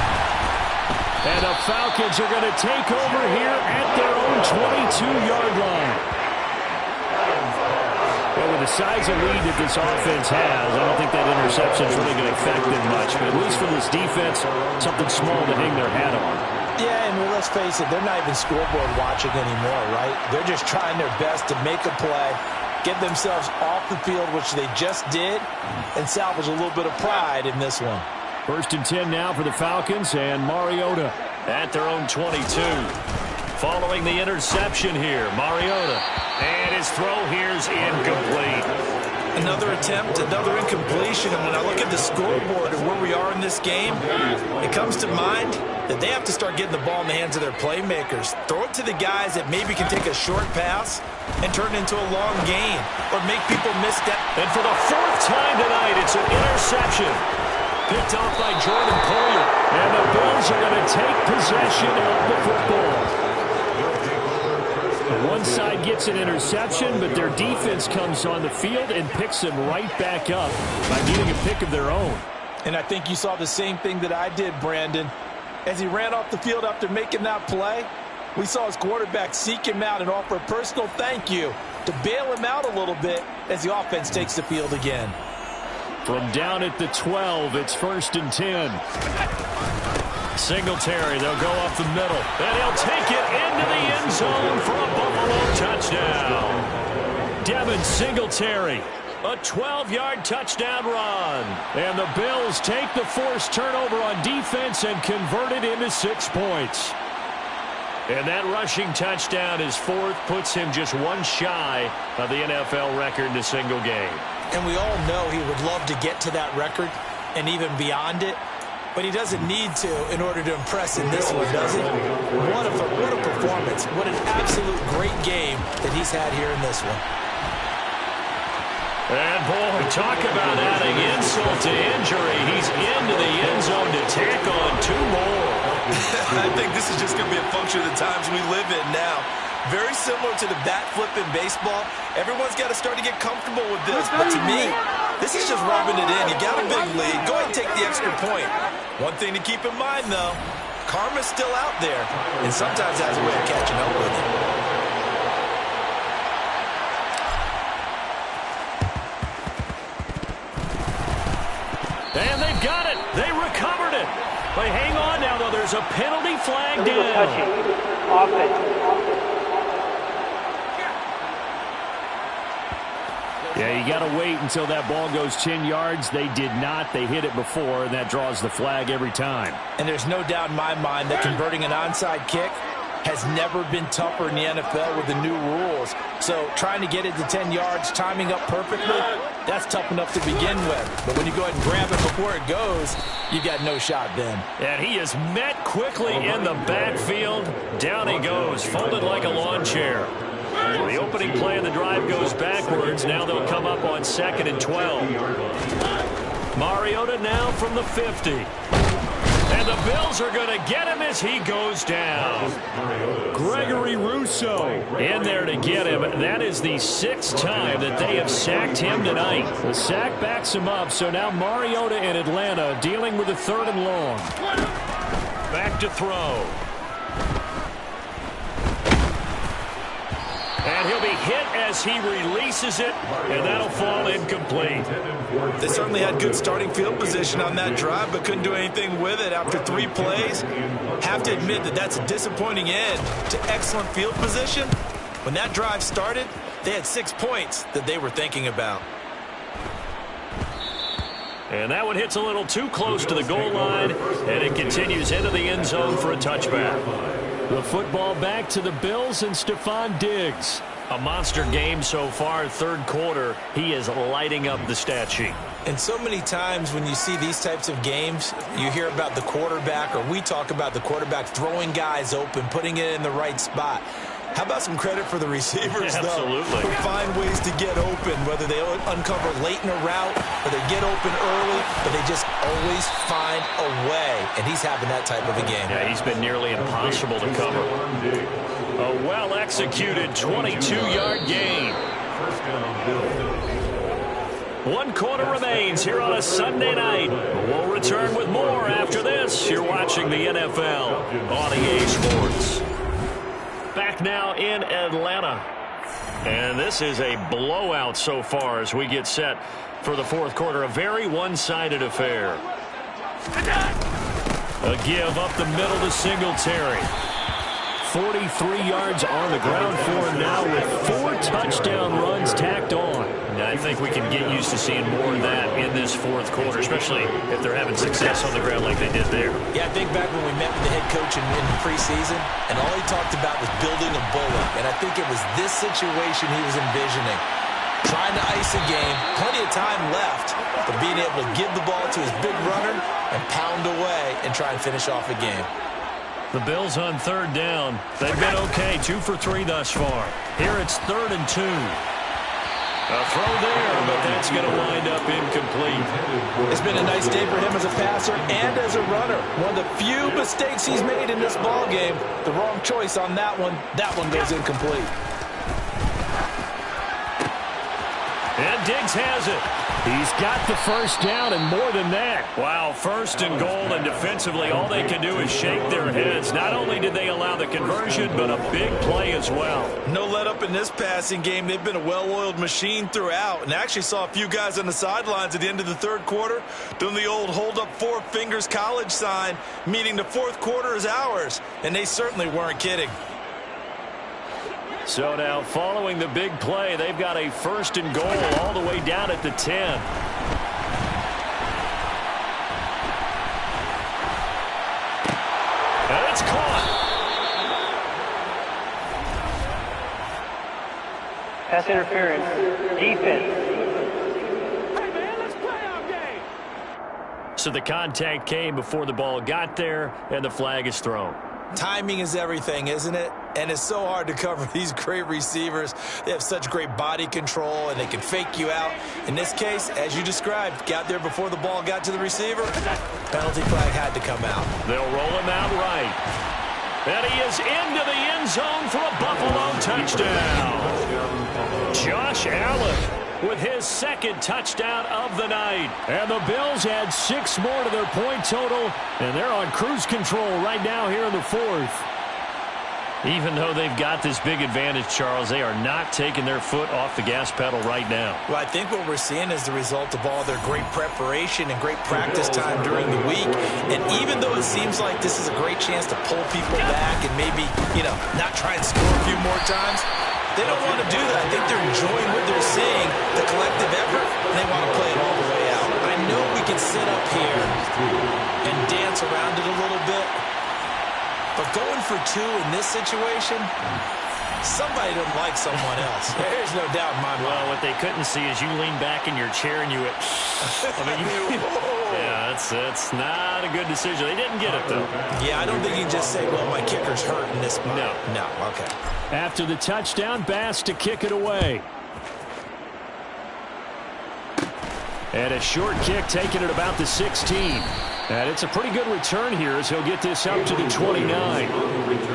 And the Falcons are going to take over here at their own 22-yard line. Well, with the size of lead that this offense has, I don't think that interception is really going to affect them much. But at least for this defense, something small to hang their hat on. Yeah, and let's face it, they're not even scoreboard watching anymore, right? They're just trying their best to make a play, get themselves off the field, which they just did, and salvage a little bit of pride in this one. 1st and 10 now for the Falcons, and Mariota at their own 22. Following the interception here, Mariota. And his throw here's incomplete. Another attempt, another incompletion. And when I look at the scoreboard and where we are in this game, it comes to mind that they have to start getting the ball in the hands of their playmakers. Throw it to the guys that maybe can take a short pass and turn it into a long gain or make people miss that. And for the 4th time tonight, it's an interception. Picked off by Jordan Poyer. And the Bills are going to take possession of the football. One side gets an interception, but their defense comes on the field and picks them right back up by getting a pick of their own. And I think you saw the same thing that I did, Brandon. As he ran off the field after making that play, we saw his quarterback seek him out and offer a personal thank you to bail him out a little bit as the offense takes the field again. From down at the 12, it's 1st and 10. Singletary, they'll go up the middle, and he'll take it into the end zone for a Buffalo touchdown. Devin Singletary, a 12-yard touchdown run. And the Bills take the forced turnover on defense and convert it into 6 points. And that rushing touchdown is 4th, puts him just one shy of the NFL record in a single game. And we all know he would love to get to that record and even beyond it. But he doesn't need to in order to impress in this one, does he? What a performance. What an absolute great game that he's had here in this one. And, boy, talk about adding insult to injury. He's into the end zone to tack on 2 more. I think this is just going to be a function of the times we live in now. Very similar to the bat flip in baseball. Everyone's got to start to get comfortable with this. But to me, this is just rubbing it in. You got a big lead. Go ahead and take the extra point. One thing to keep in mind, though, karma's still out there, and sometimes has a way of catching up with it. And they've got it. They recovered it. But hang on now, though. There's a penalty flag down. Touching. Offense. Yeah, you got to wait until that ball goes 10 yards. They did not. They hit it before, and that draws the flag every time. And there's no doubt in my mind that converting an onside kick has never been tougher in the NFL with the new rules. So trying to get it to 10 yards, timing up perfectly, that's tough enough to begin with. But when you go ahead and grab it before it goes, you got no shot then. And he is met quickly in the backfield. Down he goes, folded like a lawn chair. The opening play of the drive goes backwards. Now they'll come up on 2nd and 12. Mariota now from the 50. And the Bills are going to get him as he goes down. Gregory Rousseau in there to get him. That is the 6th time that they have sacked him tonight. The sack backs him up, so now Mariota in Atlanta dealing with a 3rd and long. Back to throw. And he'll be hit as he releases it, and that'll fall incomplete. They certainly had good starting field position on that drive, but couldn't do anything with it after 3 plays. Have to admit that that's a disappointing end to excellent field position. When that drive started, they had 6 points that they were thinking about. And that one hits a little too close to the goal line, and it continues into the end zone for a touchback. The football back to the Bills and Stephon Diggs. A monster game so far, 3rd quarter. He is lighting up the stat sheet. And so many times when you see these types of games, you hear about the quarterback, or we talk about the quarterback throwing guys open, putting it in the right spot. How about some credit for the receivers, though? Absolutely. Who find ways to get open, whether they uncover late in a route or they get open early, but they just always find a way. And he's having that type of a game. Yeah, he's been nearly impossible to cover. A well-executed 22-yard gain. 1 quarter remains here on a Sunday night. We'll return with more after this. You're watching the NFL on EA Sports. Back now in Atlanta. And this is a blowout so far as we get set for the fourth quarter. A very one-sided affair. A give up the middle to Singletary. 43 yards on the ground for him now with 4 touchdown runs tacked on. And I think we can get used to seeing more of that in this fourth quarter, especially if they're having success on the ground like they did there. Yeah, I think back when we met with the head coach in the preseason, and all he talked about was building a bullet. And I think it was this situation he was envisioning. Trying to ice a game, plenty of time left, but being able to give the ball to his big runner and pound away and try and finish off a game. The Bills on third down. They've been okay, 2 for 3 thus far. Here it's 3rd and 2. A throw there, but that's going to wind up incomplete. It's been a nice day for him as a passer and as a runner. One of the few mistakes he's made in this ball game. The wrong choice on that one. That one goes incomplete. And Diggs has it. He's got the first down and more than that. Wow, 1st and goal, and defensively all they can do is shake their heads. Not only did they allow the conversion, but a big play as well. No let up in this passing game. They've been a well-oiled machine throughout, and actually saw a few guys on the sidelines at the end of the third quarter doing the old hold up 4 fingers college sign, meaning the fourth quarter is ours, and they certainly weren't kidding. So now, following the big play, they've got a 1st and goal all the way down at the 10. And it's caught. Pass interference. Defense. Hey, man, let's play our game. So the contact came before the ball got there, and the flag is thrown. Timing is everything, isn't it? And it's so hard to cover these great receivers. They have such great body control, and they can fake you out. In this case, as you described, got there before the ball got to the receiver. Penalty flag had to come out. They'll roll him out right. And he is into the end zone for a Buffalo touchdown. Josh Allen with his 2nd touchdown of the night. And the Bills add 6 more to their point total, and they're on cruise control right now here in the 4th. Even though they've got this big advantage, Charles, they are not taking their foot off the gas pedal right now. Well, I think what we're seeing is the result of all their great preparation and great practice time during the week. And even though it seems like this is a great chance to pull people back and maybe, not try and score a few more times, they don't want to do that. I think they're enjoying what they're seeing, the collective effort, and they want to play it all the way out. I know we can sit up here and dance around it a little bit, but going for 2 in this situation, somebody doesn't like someone else. There's no doubt in my mind. Well, what they couldn't see is you lean back in your chair and you went, yeah, that's not a good decision. They didn't get it, though. Yeah, I don't think you can just say, well, my kicker's hurt in this spot. No, okay. After the touchdown, Bass to kick it away. And a short kick taken at about the 16. And it's a pretty good return here as he'll get this up to the 29.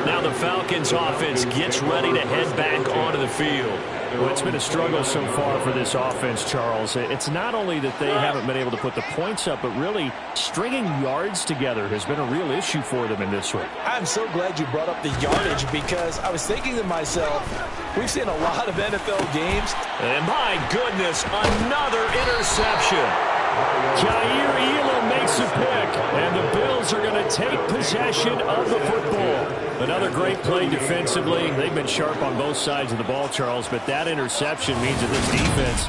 Now the Falcons offense gets ready to head back onto the field. Well, it's been a struggle so far for this offense, Charles. It's not only that they haven't been able to put the points up, but really stringing yards together has been a real issue for them in this one. I'm so glad you brought up the yardage because I was thinking to myself, we've seen a lot of NFL games. And my goodness, another interception. Jair Elam makes a pick, and the Bills are going to take possession of the football. Another great play defensively. They've been sharp on both sides of the ball, Charles, but that interception means that this defense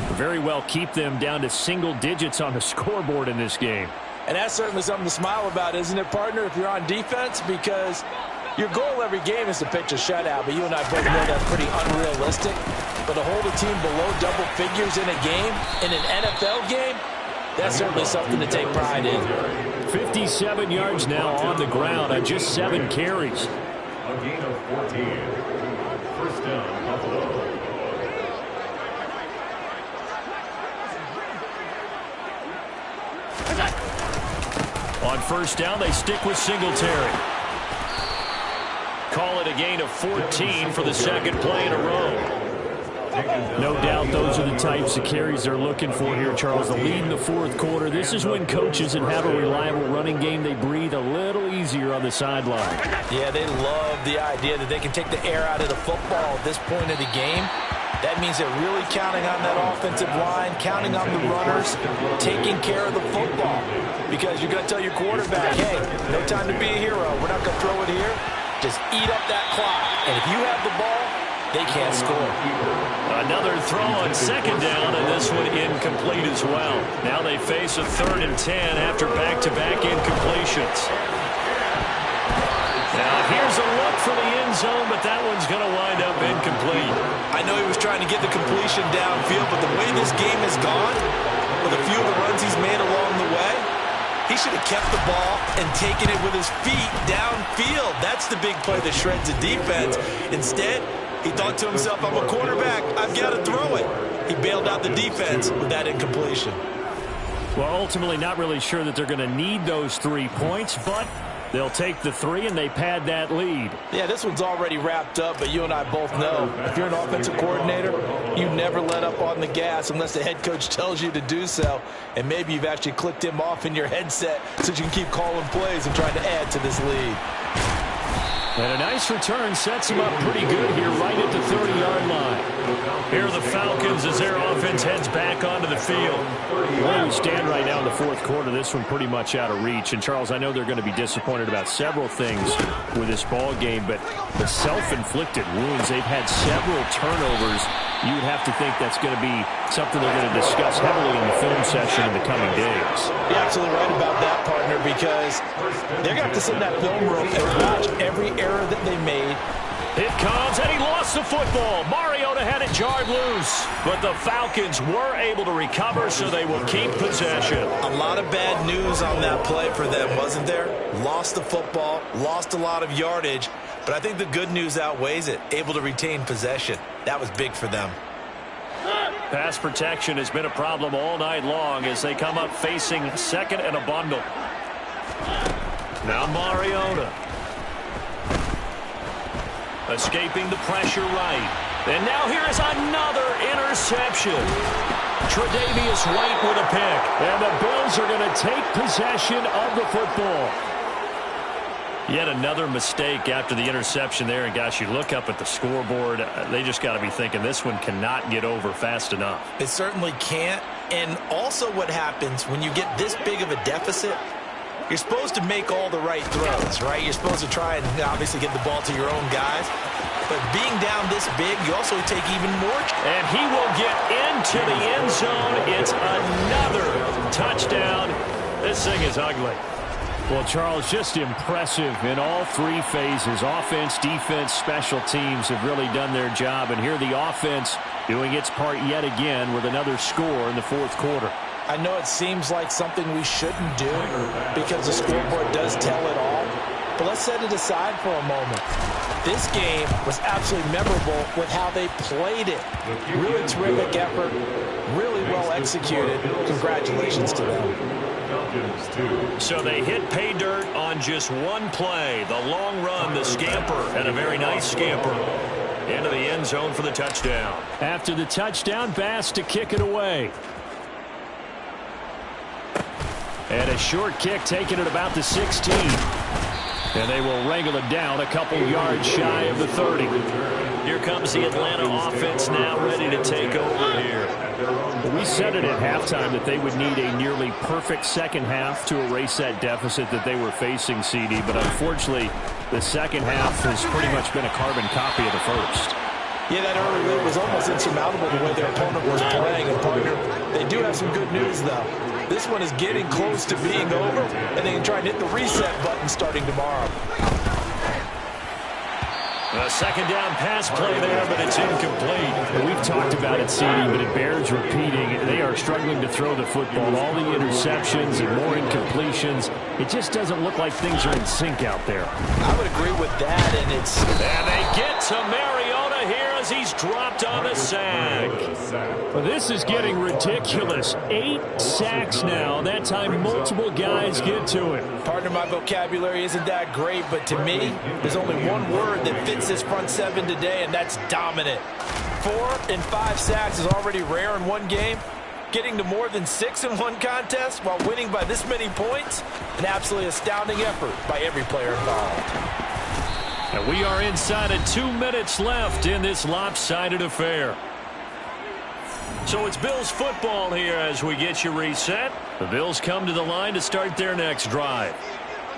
will very well keep them down to single digits on the scoreboard in this game. And that's certainly something to smile about, isn't it, partner, if you're on defense? Because your goal every game is to pitch a shutout, but you and I both know that's pretty unrealistic. But to hold a team below double figures in a game, in an NFL game, that's certainly something to take pride in. 57 yards now on the ground on just 7 carries. A gain of 14. down, Buffalo. On first down, they stick with Singletary. Call it a gain of 14 for the second play in a row. No doubt those are the types of carries they're looking for here, Charles. The lead in the fourth quarter. This is when coaches that have a reliable running game, they breathe a little easier on the sideline. Yeah, they love the idea that they can take the air out of the football at this point of the game. That means they're really counting on that offensive line, counting on the runners, taking care of the football. Because you're going to tell your quarterback, hey, no time to be a hero. We're not going to throw it here. Just eat up that clock. And if you have the ball, they can't score. Another throw on second down, and this one incomplete as well. Now they face a 3rd and 10 after back-to-back incompletions. Now here's a look for the end zone, but that one's going to wind up incomplete. I know he was trying to get the completion downfield, but the way this game has gone, with a few of the runs he's made along the way, he should have kept the ball and taken it with his feet downfield. That's the big play that shreds the defense. Instead, he thought to himself, I'm a quarterback, I've got to throw it. He bailed out the defense with that incompletion. Well, ultimately not really sure that they're going to need those 3 points, but they'll take the 3 and they pad that lead. Yeah, this one's already wrapped up, but you and I both know if you're an offensive coordinator, you never let up on the gas unless the head coach tells you to do so. And maybe you've actually clicked him off in your headset so you can keep calling plays and trying to add to this lead. And a nice return sets them up pretty good here right at the 30-yard line. Here are the Falcons as their offense heads back onto the field. Where we stand right now in the fourth quarter, this one pretty much out of reach. And, Charles, I know they're going to be disappointed about several things with this ball game, but the self-inflicted wounds, they've had several turnovers. You would have to think that's going to be something they're going to discuss heavily in the film session in the coming days. You're absolutely right about that, partner, because they're going to have to sit in that film room and watch every error that they made. It comes, and he lost the football. Mariota had it jarred loose, but the Falcons were able to recover, so they will keep possession. A lot of bad news on that play for them, wasn't there? Lost the football, lost a lot of yardage, but I think the good news outweighs it. Able to retain possession. That was big for them. Pass protection has been a problem all night long as they come up facing second and a bundle. Now Mariota. Escaping the pressure right. And now here is another interception. Tre'Davious White with a pick. And the Bills are going to take possession of the football. Yet another mistake after the interception there. And, gosh, you look up at the scoreboard. They just got to be thinking this one cannot get over fast enough. It certainly can't. And also what happens when you get this big of a deficit, you're supposed to make all the right throws, right? You're supposed to try and obviously get the ball to your own guys. But being down this big, you also take even more. And he will get into the end zone. It's another touchdown. This thing is ugly. Well, Charles, just impressive in all 3 phases. Offense, defense, special teams have really done their job. And here the offense doing its part yet again with another score in the fourth quarter. I know it seems like something we shouldn't do because the scoreboard does tell it all. But let's set it aside for a moment. This game was absolutely memorable with how they played it. Really terrific effort, really well executed. Congratulations to them. So they hit pay dirt on just one play. The long run, the scamper, and a very nice scamper into the end zone for the touchdown. After the touchdown, Bass to kick it away. And a short kick taken at about the 16. And they will wrangle it down a couple yards shy of the 30. Here comes the Atlanta offense now ready to take over here. We said it at halftime that they would need a nearly perfect second half to erase that deficit that they were facing, CD. But unfortunately, the second half has pretty much been a carbon copy of the first. Yeah, that early lead was almost insurmountable the way their opponent was playing. And, partner, they do have some good news, though. This one is getting close to being over, and they can try and hit the reset button starting tomorrow. A second down pass play there, but it's incomplete. We've talked about it, CD, but it bears repeating. They are struggling to throw the football. All the interceptions and more incompletions. It just doesn't look like things are in sync out there. I would agree with that, and they get to Mariota here as he's dropped on the sack. Well, this is getting ridiculous. 8 sacks now. That time multiple guys get to him. Partner, my vocabulary isn't that great, but to me, there's only one word that fits this front seven today, and that's dominant. 4 and 5 sacks is already rare in one game. Getting to more than 6 in one contest while winning by this many points, an absolutely astounding effort by every player involved. And we are inside of 2 minutes left in this lopsided affair. So it's Bills football here as we get you reset. The Bills come to the line to start their next drive.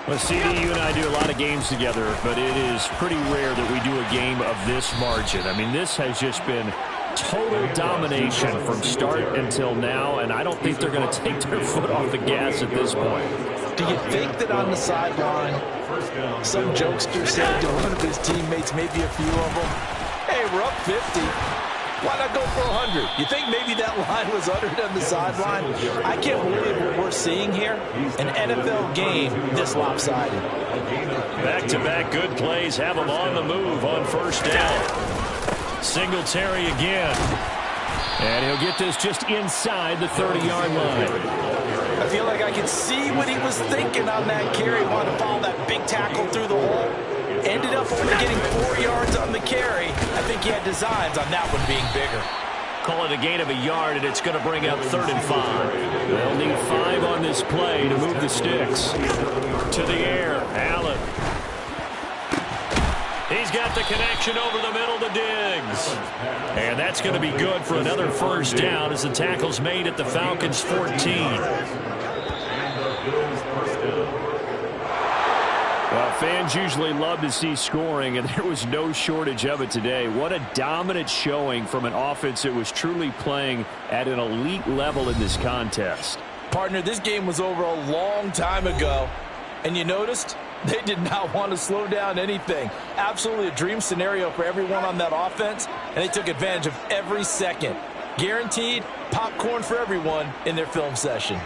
Well, CD, you and I do a lot of games together, but it is pretty rare that we do a game of this margin. I mean, this has just been total domination from start until now, and I don't think they're going to take their foot off the gas at this point. Do you think that on the sideline, some jokester said to one of his teammates, maybe a few of them, hey, we're up 50. Why not go for 100? You think maybe that line was uttered on the sideline? I can't believe what we're seeing here. An NFL game this lopsided. Back-to-back good plays have them on the move on first down. Singletary again. And he'll get this just inside the 30-yard line. I feel like I can see what he was thinking on that carry. Wanted to follow that big tackle through the hole. Ended up only getting 4 yards on the carry. I think he had designs on that one being bigger. Call it a gain of a yard, and it's going to bring up 3rd and 5. They'll need 5 on this play to move the sticks. To the air, Allen. He's got the connection over the middle to Diggs. And that's going to be good for another first down as the tackle's made at the Falcons' 14. Well, fans usually love to see scoring, and there was no shortage of it today. What a dominant showing from an offense that was truly playing at an elite level in this contest. Partner, this game was over a long time ago, and you noticed they did not want to slow down anything. Absolutely a dream scenario for everyone on that offense, and they took advantage of every second. Guaranteed popcorn for everyone in their film session.